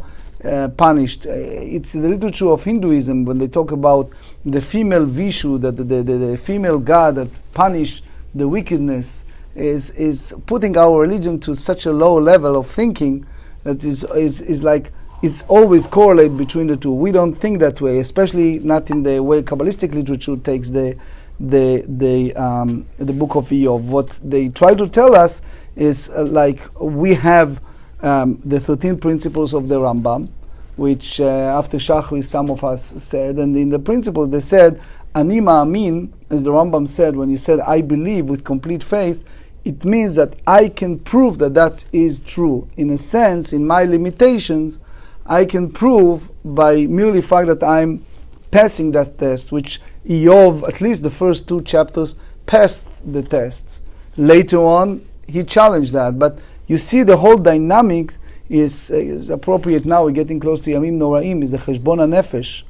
punished. It's the literature of Hinduism when they talk about the female Vishu, that the female god that punished the wickedness, is putting our religion to such a low level of thinking that is like it's always correlate between the two. We don't think that way, especially not in the way Kabbalistic literature takes the Book of Iyov. What they try to tell us is like we have the 13 principles of the Rambam, which after Shachri some of us said, and in the principles they said, Ani ma'amin, as the Rambam said, when he said, I believe with complete faith, it means that I can prove that that is true. In a sense, in my limitations, I can prove by merely fact that I'm passing that test, which Iyov, at least the first 2 chapters, passed the tests. Later on, he challenged that. But you see the whole dynamic is appropriate now. We're getting close to Yamim Noraim, is a Cheshbon HaNefesh.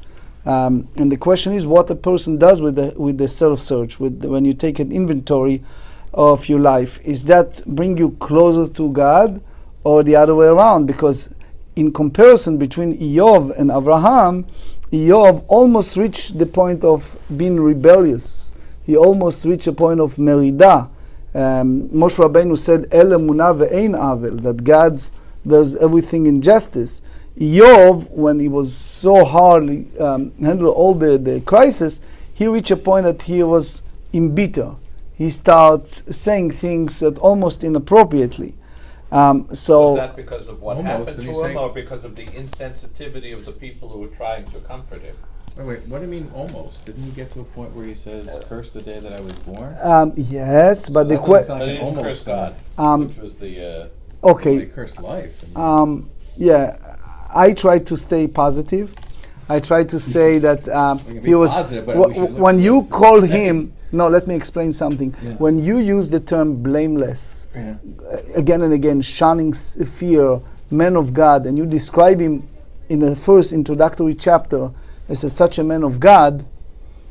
And the question is what a person does with the self-search, when you take an inventory of your life. Is that bring you closer to God, or the other way around? Because in comparison between Iyov and Abraham, Iyov almost reached the point of being rebellious. He almost reached a point of merida. Moshe Rabbeinu said, "El emunah ve'ein avel," that God does everything in justice. Iyov, when he was so hardly handled all the crisis, he reached a point that he was embittered. He started saying things that almost inappropriately. Was that because of what happened to him, or because of the insensitivity of the people who were trying to comfort him? Wait, what do you mean almost? Didn't he get to a point where he says, curse the day that I was born? Yes, but the question... They didn't curse God, which was the... okay. They cursed life. Yeah, I try to stay positive. I try to say that he was... Positive, when you call him... No, let me explain something. Yeah. When you use the term blameless, Yeah. Again and again, shunning fear, man of God, and you describe him in the first introductory chapter as such a man of God,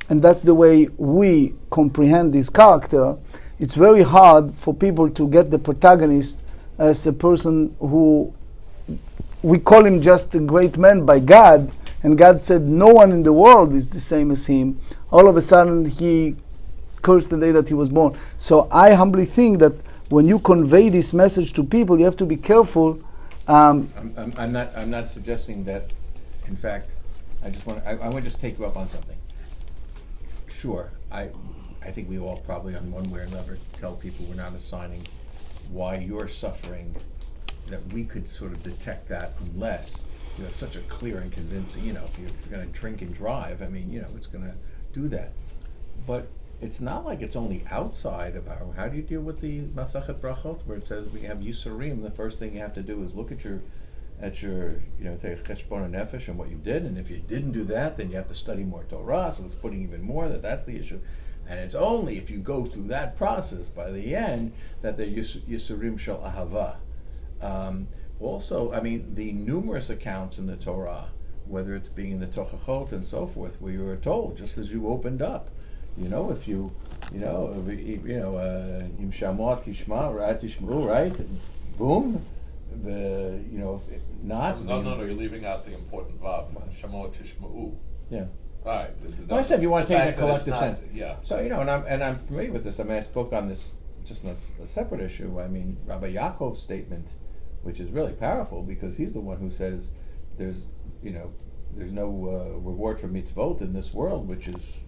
and that's the way we comprehend this character, it's very hard for people to get the protagonist as a person who, we call him just a great man by God, and God said no one in the world is the same as him. All of a sudden he cursed the day that he was born. So I humbly think that when you convey this message to people, you have to be careful. I'm not suggesting that. In fact, I want to just take you up on something. Sure, I think we all probably, on one way or another, tell people we're not assigning why you're suffering, that we could sort of detect that unless you have such a clear and convincing, if you're going to drink and drive, it's going to do that. But it's not like it's only outside of our. How do you deal with the Masachet Brachot, where it says we have Yisurim? The first thing you have to do is look at your take Cheshbon Nefesh and what you did, and if you didn't do that, then you have to study more Torah. So it's putting even more. That's the issue, and it's only if you go through that process by the end that the Yisurim Shel Ahava. Also, I mean, the numerous accounts in the Torah, whether it's being in the Tochachot and so forth, where you are told, just as you opened up, if you, Im Shamot Tishma, right, Tishmu, right, boom, if not. No, you're leaving out the important vav. Shamot Tishma'u. Yeah. Right. Well, I said if you want to take the collective sense. Yeah. So, and I'm familiar with this. I mean, I spoke on this just on a separate issue. I mean, Rabbi Yaakov's statement, which is really powerful because he's the one who says there's no reward for mitzvot in this world, which is,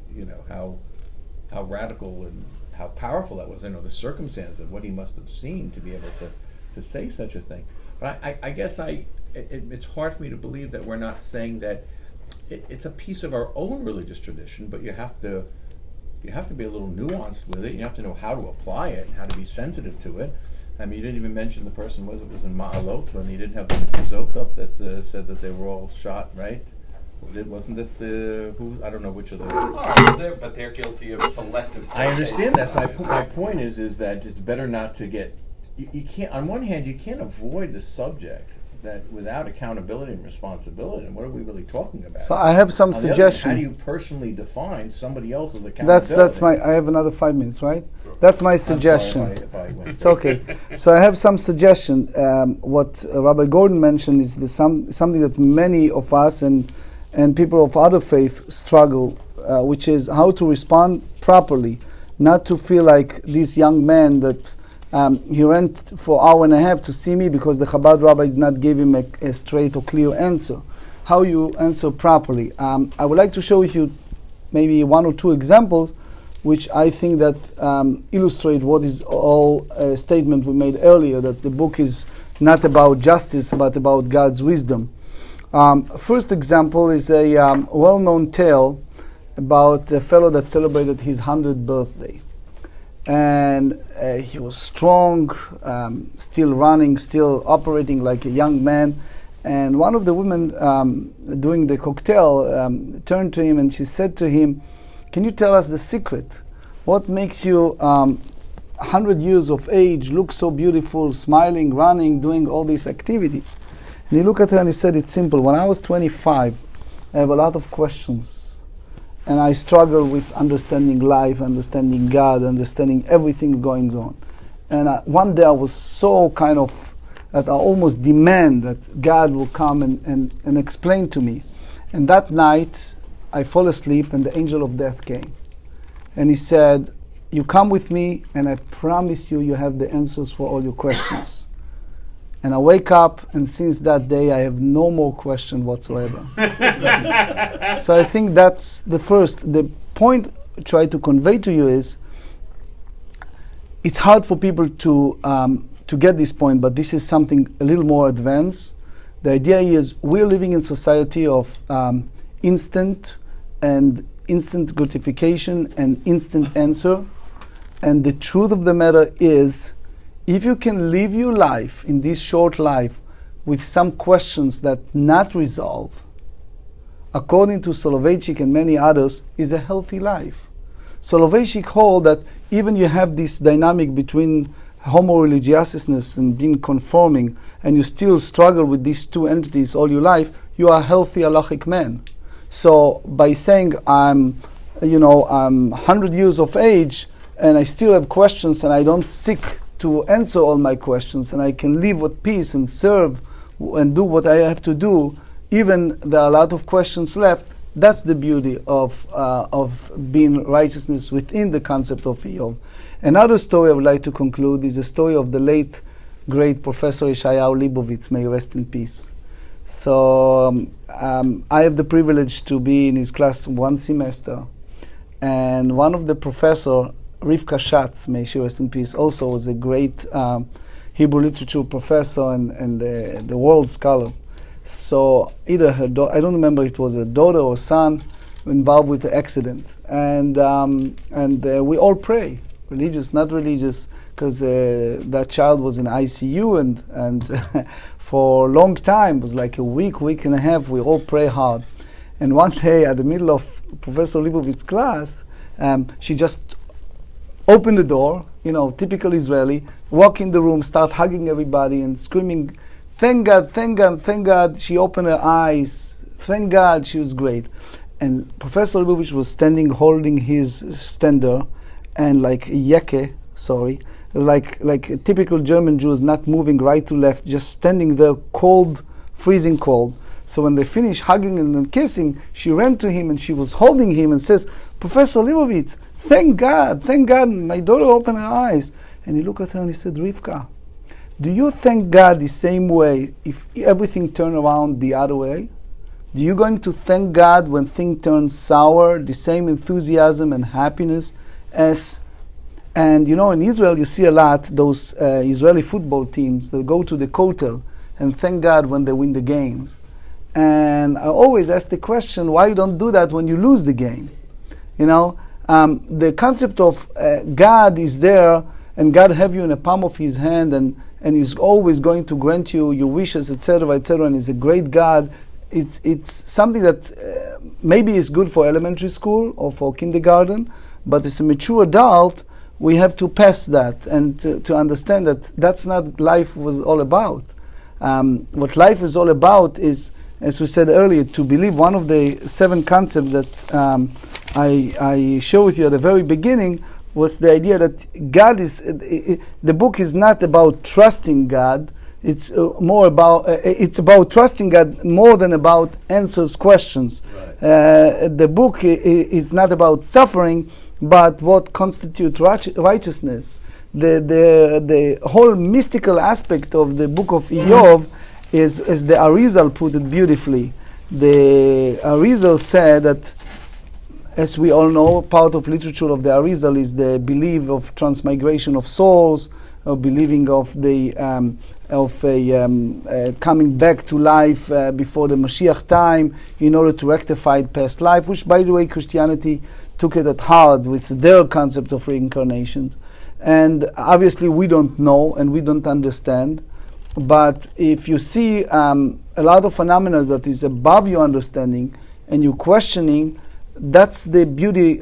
how radical and how powerful that was. The circumstance of what he must have seen to be able to say such a thing. But I guess it's hard for me to believe that we're not saying that it's a piece of our own religious tradition, but you have to be a little nuanced with it. You have to know how to apply it and how to be sensitive to it. I mean, you didn't even mention the person was in Ma'alot when he didn't have the mezuzot up that said that they were all shot, right? Wasn't this I don't know which of those. But they're guilty of selective. I understand. That's my point is that it's better not to get. You can't. On one hand, you can't avoid the subject that without accountability and responsibility. And what are we really talking about? So I have some suggestions. How do you personally define somebody else's accountability? That's my. I have another 5 minutes, right? Sure. That's my suggestion. I'm sorry if I went. It's okay. So I have some suggestion. What Rabbi Gordon mentioned is something that many of us and people of other faith struggle, which is how to respond properly, not to feel like this young man that he went for an hour and a half to see me because the Chabad rabbi did not give him a straight or clear answer. How you answer properly. I would like to show you maybe 1 or 2 examples which I think that illustrate what is all a statement we made earlier, that the book is not about justice but about God's wisdom. First example is a well-known tale about a fellow that celebrated his 100th birthday. And he was strong, still running, still operating like a young man. And one of the women doing the cocktail turned to him and she said to him, "Can you tell us the secret? What makes you 100 years of age look so beautiful, smiling, running, doing all these activities?" And he looked at her and he said, "It's simple. When I was 25, I have a lot of questions. And I struggle with understanding life, understanding God, understanding everything going on. And one day I was so kind of, that I almost demand that God will come and explain to me. And that night, I fall asleep and the angel of death came. And he said, you come with me and I promise you, you have the answers for all your questions. And I wake up, and since that day, I have no more question whatsoever. So I think that's the point I try to convey to you is, it's hard for people to get this point, but this is something a little more advanced. The idea is we're living in society of instant gratification and instant answer. And the truth of the matter is, if you can live your life in this short life with some questions that not resolve, according to Soloveitchik and many others, is a healthy life. Soloveitchik hold that even you have this dynamic between homo-religiousness and being conforming, and you still struggle with these two entities all your life, you are a healthy halachic man. So by saying I'm 100 years of age and I still have questions and I don't seek to answer all my questions and I can live with peace and serve and do what I have to do, even there are a lot of questions left, that's the beauty of being righteousness within the concept of Iyov. Another story I would like to conclude is the story of the late great Professor Yeshayahu Leibovitz, may he rest in peace. So I have the privilege to be in his class one semester, and one of the professor, Rivka Schatz, may she rest in peace, also was a great Hebrew literature professor and the world scholar. So either her I don't remember, it was a daughter or son, involved with the accident, and we all pray, religious, not religious, because that child was in ICU, and for a long time, it was like a week and a half, we all pray hard. And one day, at the middle of Professor Leibovitz's class, she just opened the door, typical Israeli, walk in the room, start hugging everybody and screaming, thank God, thank God, thank God. She opened her eyes, thank God, she was great. And Professor Leibovitz was standing holding his stender, and like like a typical German Jews, not moving right to left, just standing there, cold, freezing cold. So when they finished hugging and then kissing, she ran to him and she was holding him and says, Professor Leibovitz, thank God, my daughter opened her eyes. And he looked at her and he said, Rivka, do you thank God the same way if everything turned around the other way? Do you going to thank God when things turn sour, the same enthusiasm and happiness as... And in Israel you see a lot those Israeli football teams, they go to the kotel and thank God when they win the games. And I always ask the question, why you don't do that when you lose the game? The concept of God is there, and God have you in the palm of His hand, and He's always going to grant you your wishes, etc., and He's a great God. It's something that maybe is good for elementary school or for kindergarten, but as a mature adult, we have to pass that and to understand that that's not life was all about. What life is all about is, as we said earlier, to believe one of the 7 concepts that I showed with you at the very beginning was the idea that God is, the book is not about trusting God, it's more about, it's about trusting God more than about answers questions. Right. The book is not about suffering, but what constitutes righteousness. The whole mystical aspect of the book of Iyov is, as the Arizal put it beautifully. The Arizal said that, as we all know, part of literature of the Arizal is the belief of transmigration of souls, or believing of the coming back to life before the Mashiach time in order to rectify past life, which, by the way, Christianity took it at heart with their concept of reincarnation. And obviously we don't know and we don't understand, but if you see a lot of phenomena that is above your understanding and you're questioning, that's the beauty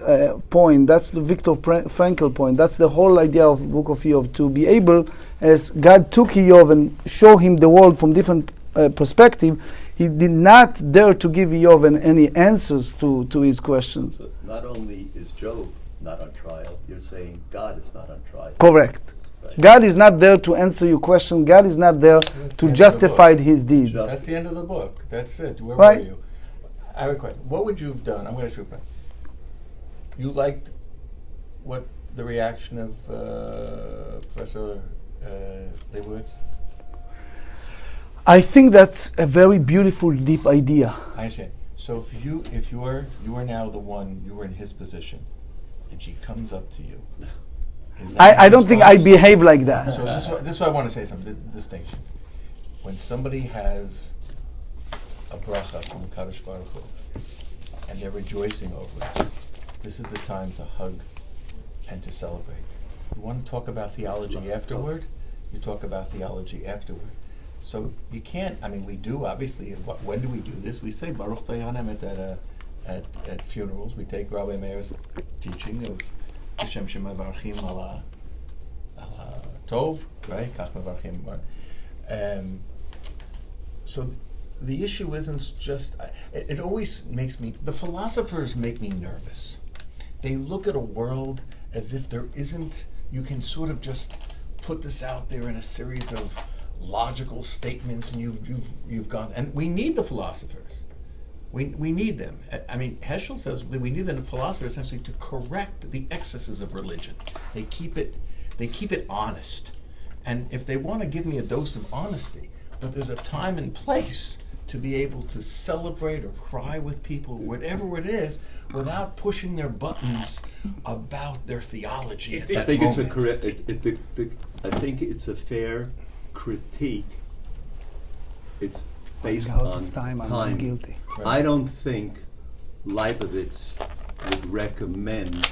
point, that's the Viktor Frankl point, that's the whole idea of the Book of Iyov, to be able, as God took Iyov and show him the world from different perspective, he did not dare to give Iyov any answers to his questions. So not only is Job not on trial, you're saying God is not on trial. Correct. Right. God is not there to answer your question. God is not there to justify his deed. That's the end of the book. That's it. Where right. were you? I have a question. What would you have done? I'm going to shoot back. You liked what the reaction of Professor Leibowitz? I think that's a very beautiful, deep idea. I understand. So if you are now the one, you were in his position, and she comes up to you. I don't think I behave like that. So this is what I want to say, something, the distinction. When somebody has a bracha from the Kadosh Baruch Hu, and they're rejoicing over it, this is the time to hug and to celebrate. You want to talk about theology afterward? You talk about theology afterward. So you can't, we do, obviously. When do we do this? We say Baruch Dayanem at funerals. We take Rabbi Meir's teaching of Hashem Shema Varchim Ala Tov, right? Kach Mevarchim. So the issue isn't just, it always makes me, the philosophers make me nervous. They look at a world as if there isn't, you can sort of just put this out there in a series of logical statements, and you've gone, and we need the philosophers. We need them. Heschel says that we need the philosophers essentially to correct the excesses of religion. They keep it honest, and if they want to give me a dose of honesty, but there's a time and place to be able to celebrate or cry with people, whatever it is, without pushing their buttons about their theology. I think it's a fair critique. It's based on time. I'm guilty. Right. I don't think Leibovitz would recommend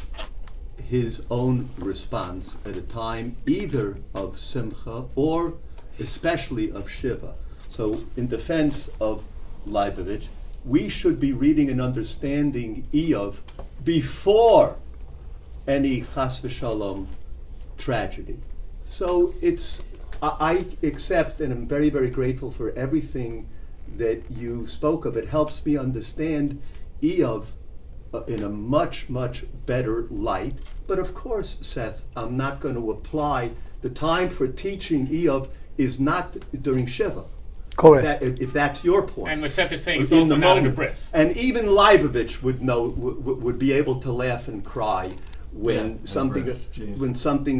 his own response at a time either of Simcha or especially of Shiva. So in defense of Leibovitz, we should be reading and understanding Eov before any chas v'shalom tragedy. So I accept and am very, very grateful for everything that you spoke of. It helps me understand Eov in a much, much better light. But of course, Seth, I'm not going to apply, the time for teaching Eov is not during Shiva. Correct. If that's your point. And what Seth is saying, it's also not in a bris. And even Leibovitz would know, would be able to laugh and cry when something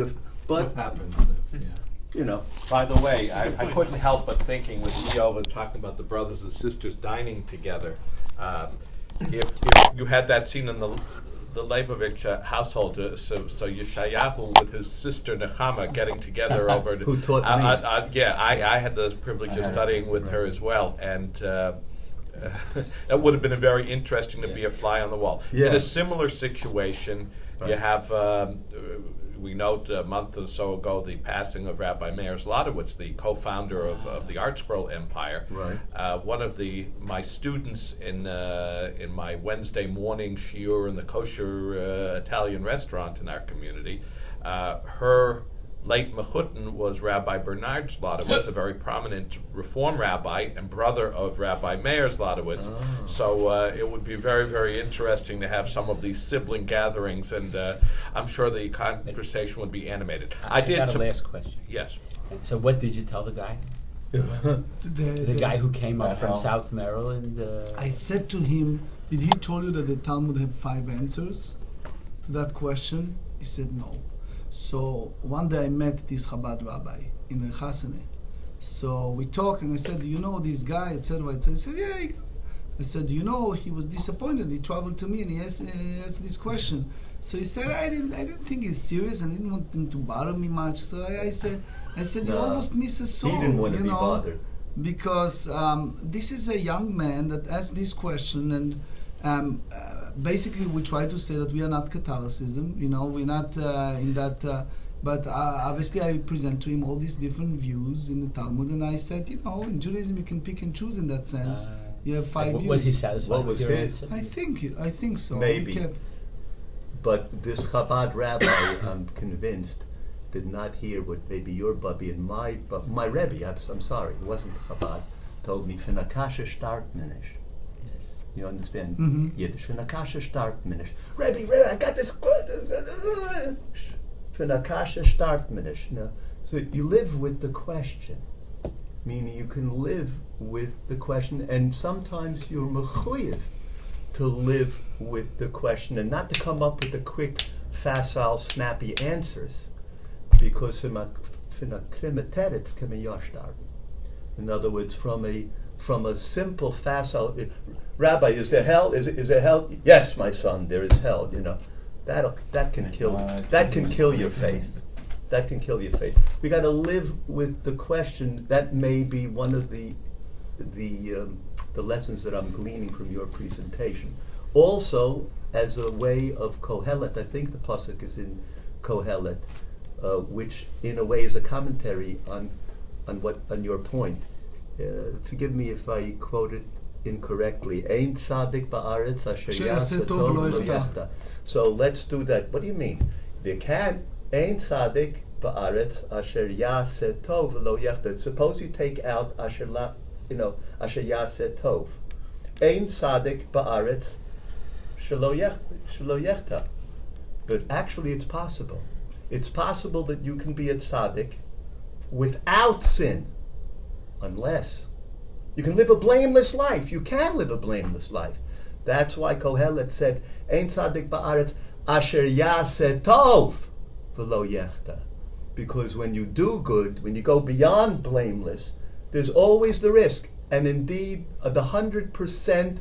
of, but what happens? you know. By the way, I couldn't help but thinking with Eov and talking about the brothers and sisters dining together. If you had that scene in the Leibovitch household, so Yeshayahu with his sister Nechama getting together over. Who taught me? I had the privilege of studying with her as well, and that would have been a very interesting to be a fly on the wall. Yeah. In a similar situation, you have. We note a month or so ago the passing of Rabbi Meir Zlotowitz, the co-founder of the Art Scroll Empire. Right. One of my students in my Wednesday morning shiur in the kosher Italian restaurant in our community, her late mechutin was Rabbi Bernard Zlotowitz, a very prominent Reform rabbi and brother of Rabbi Meir Zlotowitz. Oh. So it would be very, very interesting to have some of these sibling gatherings, and I'm sure the conversation would be animated. I got a last question. Yes. So what did you tell the guy? The guy who came up from South Maryland? I said to him, did he tell you that the Talmud have 5 answers to that question? He said no. So one day I met this Chabad rabbi in the Chasene. So we talked and I said, you know this guy, etc. He said, yeah. I said, you know, he was disappointed. He traveled to me and he asked this question. So he said, I didn't think he's serious. I didn't want him to bother me much. So I said, you almost miss a soul. He didn't want to be bothered. Because this is a young man that asked this question, and basically we try to say that we are not Catholicism, we're not in that, but obviously I present to him all these different views in the Talmud, and I said, in Judaism you can pick and choose in that sense. You have 5 views. Was he satisfied What was with your his? answer? I think so. Maybe. But this Chabad rabbi, I'm convinced, did not hear what maybe your Bubby and my Rebbe, I'm sorry, it wasn't Chabad, told me, Finakasha start minish. Yes. You understand? Mm-hmm. Yiddish. Finakasha start minish. Rebbe, I got this. Finakasha start minish. No. So you live with the question. Meaning you can live with the question, and sometimes you're mechuyev to live with the question and not to come up with the quick, facile, snappy answers, because in other words, from a simple, facile, Rabbi, is there hell? Is there hell? Yes, my son, there is hell. That can kill your faith. That can kill your faith. We got to live with the question. That may be one of the lessons that I'm gleaning from your presentation. Also, as a way of Kohelet, I think the pasuk is in Kohelet, which in a way is a commentary on your point. Forgive me if I quote it incorrectly. Ein tzadik ba'aretz asher yaseh tov lo yechta. So let's do that. What do you mean? There can ein tzadik ba'aretz asher yaseh tov lo yechta. Suppose you take out asher yaseh tov. Ein tzadik ba'aretz shelo yechta. But actually, it's possible. It's possible that you can be a tzaddik without sin, unless you can live a blameless life. You can live a blameless life. That's why Kohelet said, "Ein tzaddik ba'aretz asher yaseh tov v'lo yechta." Because when you do good, when you go beyond blameless, there's always the risk, and indeed the 100%,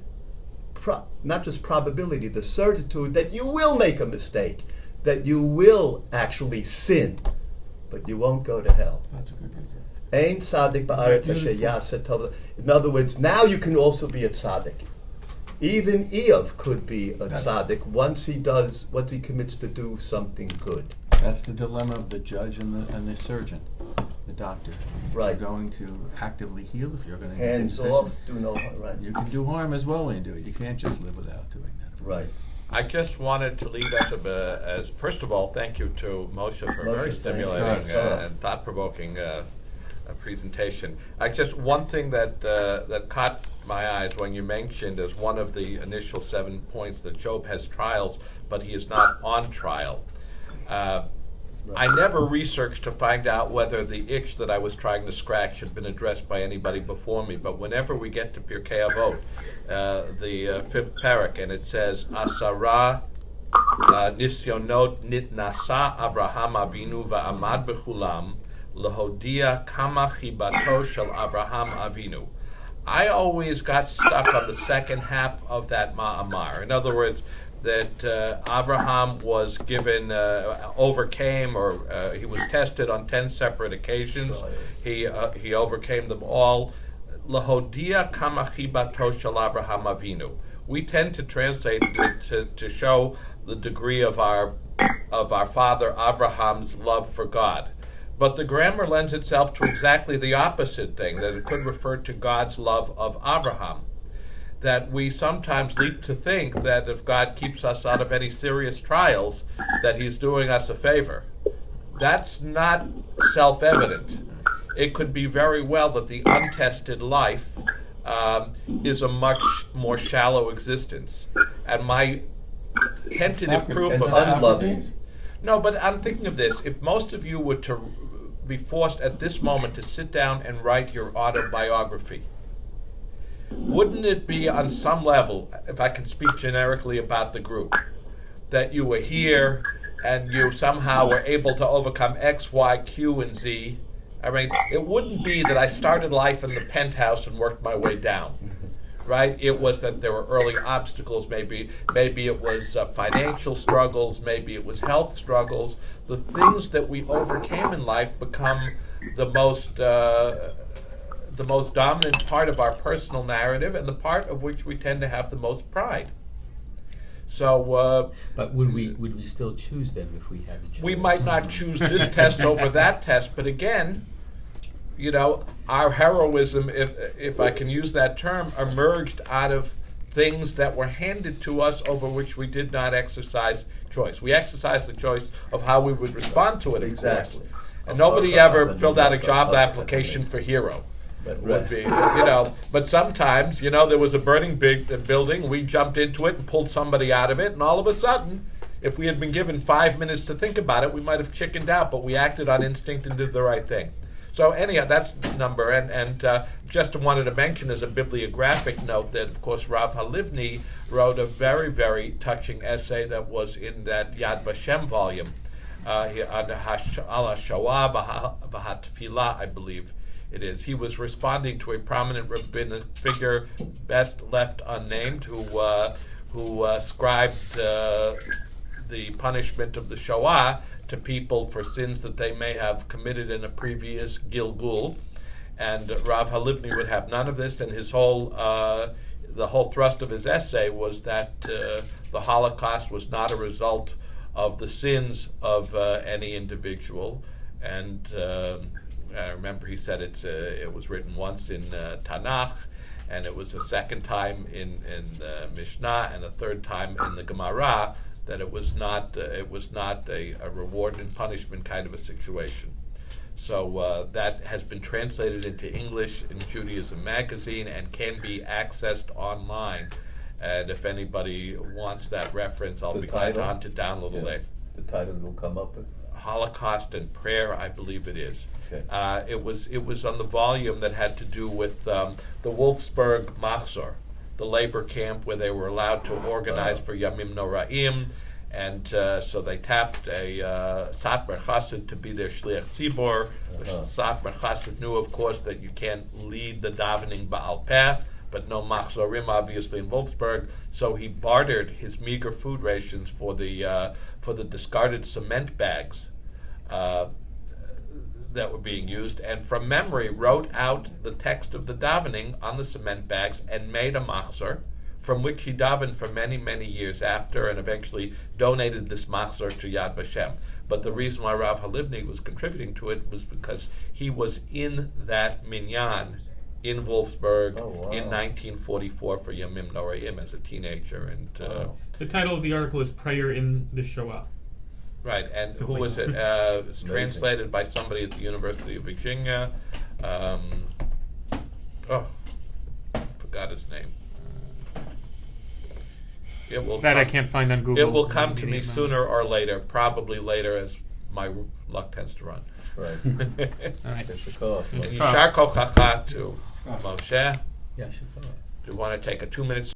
not just probability, the certitude that you will make a mistake, that you will actually sin, but you won't go to hell. That's a good answer. Ein tzaddik ba'aretz asher yaseh tov. In other words, now you can also be a tzaddik. Even Eov could be a tzaddik once he commits to do something good. That's the dilemma of the judge and the surgeon, the doctor. If Right. you're going to actively heal, if you're going to Hands off, do no harm. Right. you can do harm as well when you do it. You can't just live without doing that. Right. I just wanted to leave us as first of all, thank you to Moshe for a Moshe, very thank stimulating you. and thought-provoking presentation. One thing that caught my eyes when you mentioned as one of the initial 7 points that Job has trials, but he is not on trial. I never researched to find out whether the itch that I was trying to scratch had been addressed by anybody before me, but whenever we get to Pirkei Avot, the fifth parak, and it says, Asara nisyonot nitnasa Avraham Avinu va'amad bechulam lehodia kama chibato shel Avraham Avinu. I always got stuck on the second half of that ma'amar. In other words, that Abraham was given, overcame, or he was tested on 10 separate occasions. He overcame them all. Lahodia kama chibato shel Abraham Avinu. We tend to translate it to show the degree of our father Abraham's love for God. But the grammar lends itself to exactly the opposite thing, that it could refer to God's love of Abraham. That we sometimes leap to think that if God keeps us out of any serious trials, that he's doing us a favor. That's not self-evident. It could be very well that the untested life is a much more shallow existence. And my tentative proof of that... No, but I'm thinking of this. If most of you were to be forced at this moment to sit down and write your autobiography, wouldn't it be on some level, if I can speak generically about the group, that you were here and you somehow were able to overcome X, Y, Q, and Z? I mean, it wouldn't be that I started life in the penthouse and worked my way down, right? It was that there were early obstacles, maybe it was financial struggles, maybe it was health struggles. The things that we overcame in life become the most dominant part of our personal narrative, and the part of which we tend to have the most pride. So, but would we still choose them if we had the choice? We might not choose this test over that test, but again, our heroism, if I can use that term, emerged out of things that were handed to us over which we did not exercise choice. We exercised the choice of how we would respond to it, of Exactly. course. And nobody ever filled out a job application for hero. Would be, but sometimes, there was a burning building, we jumped into it and pulled somebody out of it, and all of a sudden, if we had been given 5 minutes to think about it, we might have chickened out, but we acted on instinct and did the right thing. So anyhow, that's the number, and just wanted to mention as a bibliographic note that, of course, Rav Halivni wrote a very, very touching essay that was in that Yad Vashem volume, on HaShoah v'Hatfilah, I believe it is. He was responding to a prominent rabbinic figure, best left unnamed, who ascribed the punishment of the Shoah to people for sins that they may have committed in a previous Gilgul, and Rav Halivni would have none of this. And his the whole thrust of his essay was that the Holocaust was not a result of the sins of any individual, and I remember he said it was written once in Tanakh, and it was a second time in Mishnah, and a third time in the Gemara, that it was not a reward and punishment kind of a situation. So that has been translated into English in Judaism Magazine and can be accessed online. And if anybody wants that reference, I'll be glad on to download the link. The title will come up with Holocaust and Prayer, I believe it is. Okay. It was on the volume that had to do with the Wolfsburg Machzor, the labor camp where they were allowed to organize for Yamim Noraim, and so they tapped a Satmar Chassid to be their Shliach Tzibor. The Satmar Chassid knew, of course, that you can't lead the davening Ba'al Peh, but no Machzorim, obviously, in Wolfsburg, so he bartered his meager food rations for the discarded cement bags that were being used, and from memory wrote out the text of the davening on the cement bags and made a machzor from which he davened for many, many years after, and eventually donated this machzor to Yad Vashem. But the reason why Rav Halivni was contributing to it was because he was in that minyan in Wolfsburg in 1944 for Yamim Noraim as a teenager. And the title of the article is "Prayer in the Shoah." Right, and who was it? It's translated by somebody at the University of Virginia. Forgot his name. It will I can't find on Google. It will come to me sooner or later, probably later as my luck tends to run. Right. All right. Yishar kochacha to Moshe. Yeah, sure. Do you want to take a 2-minute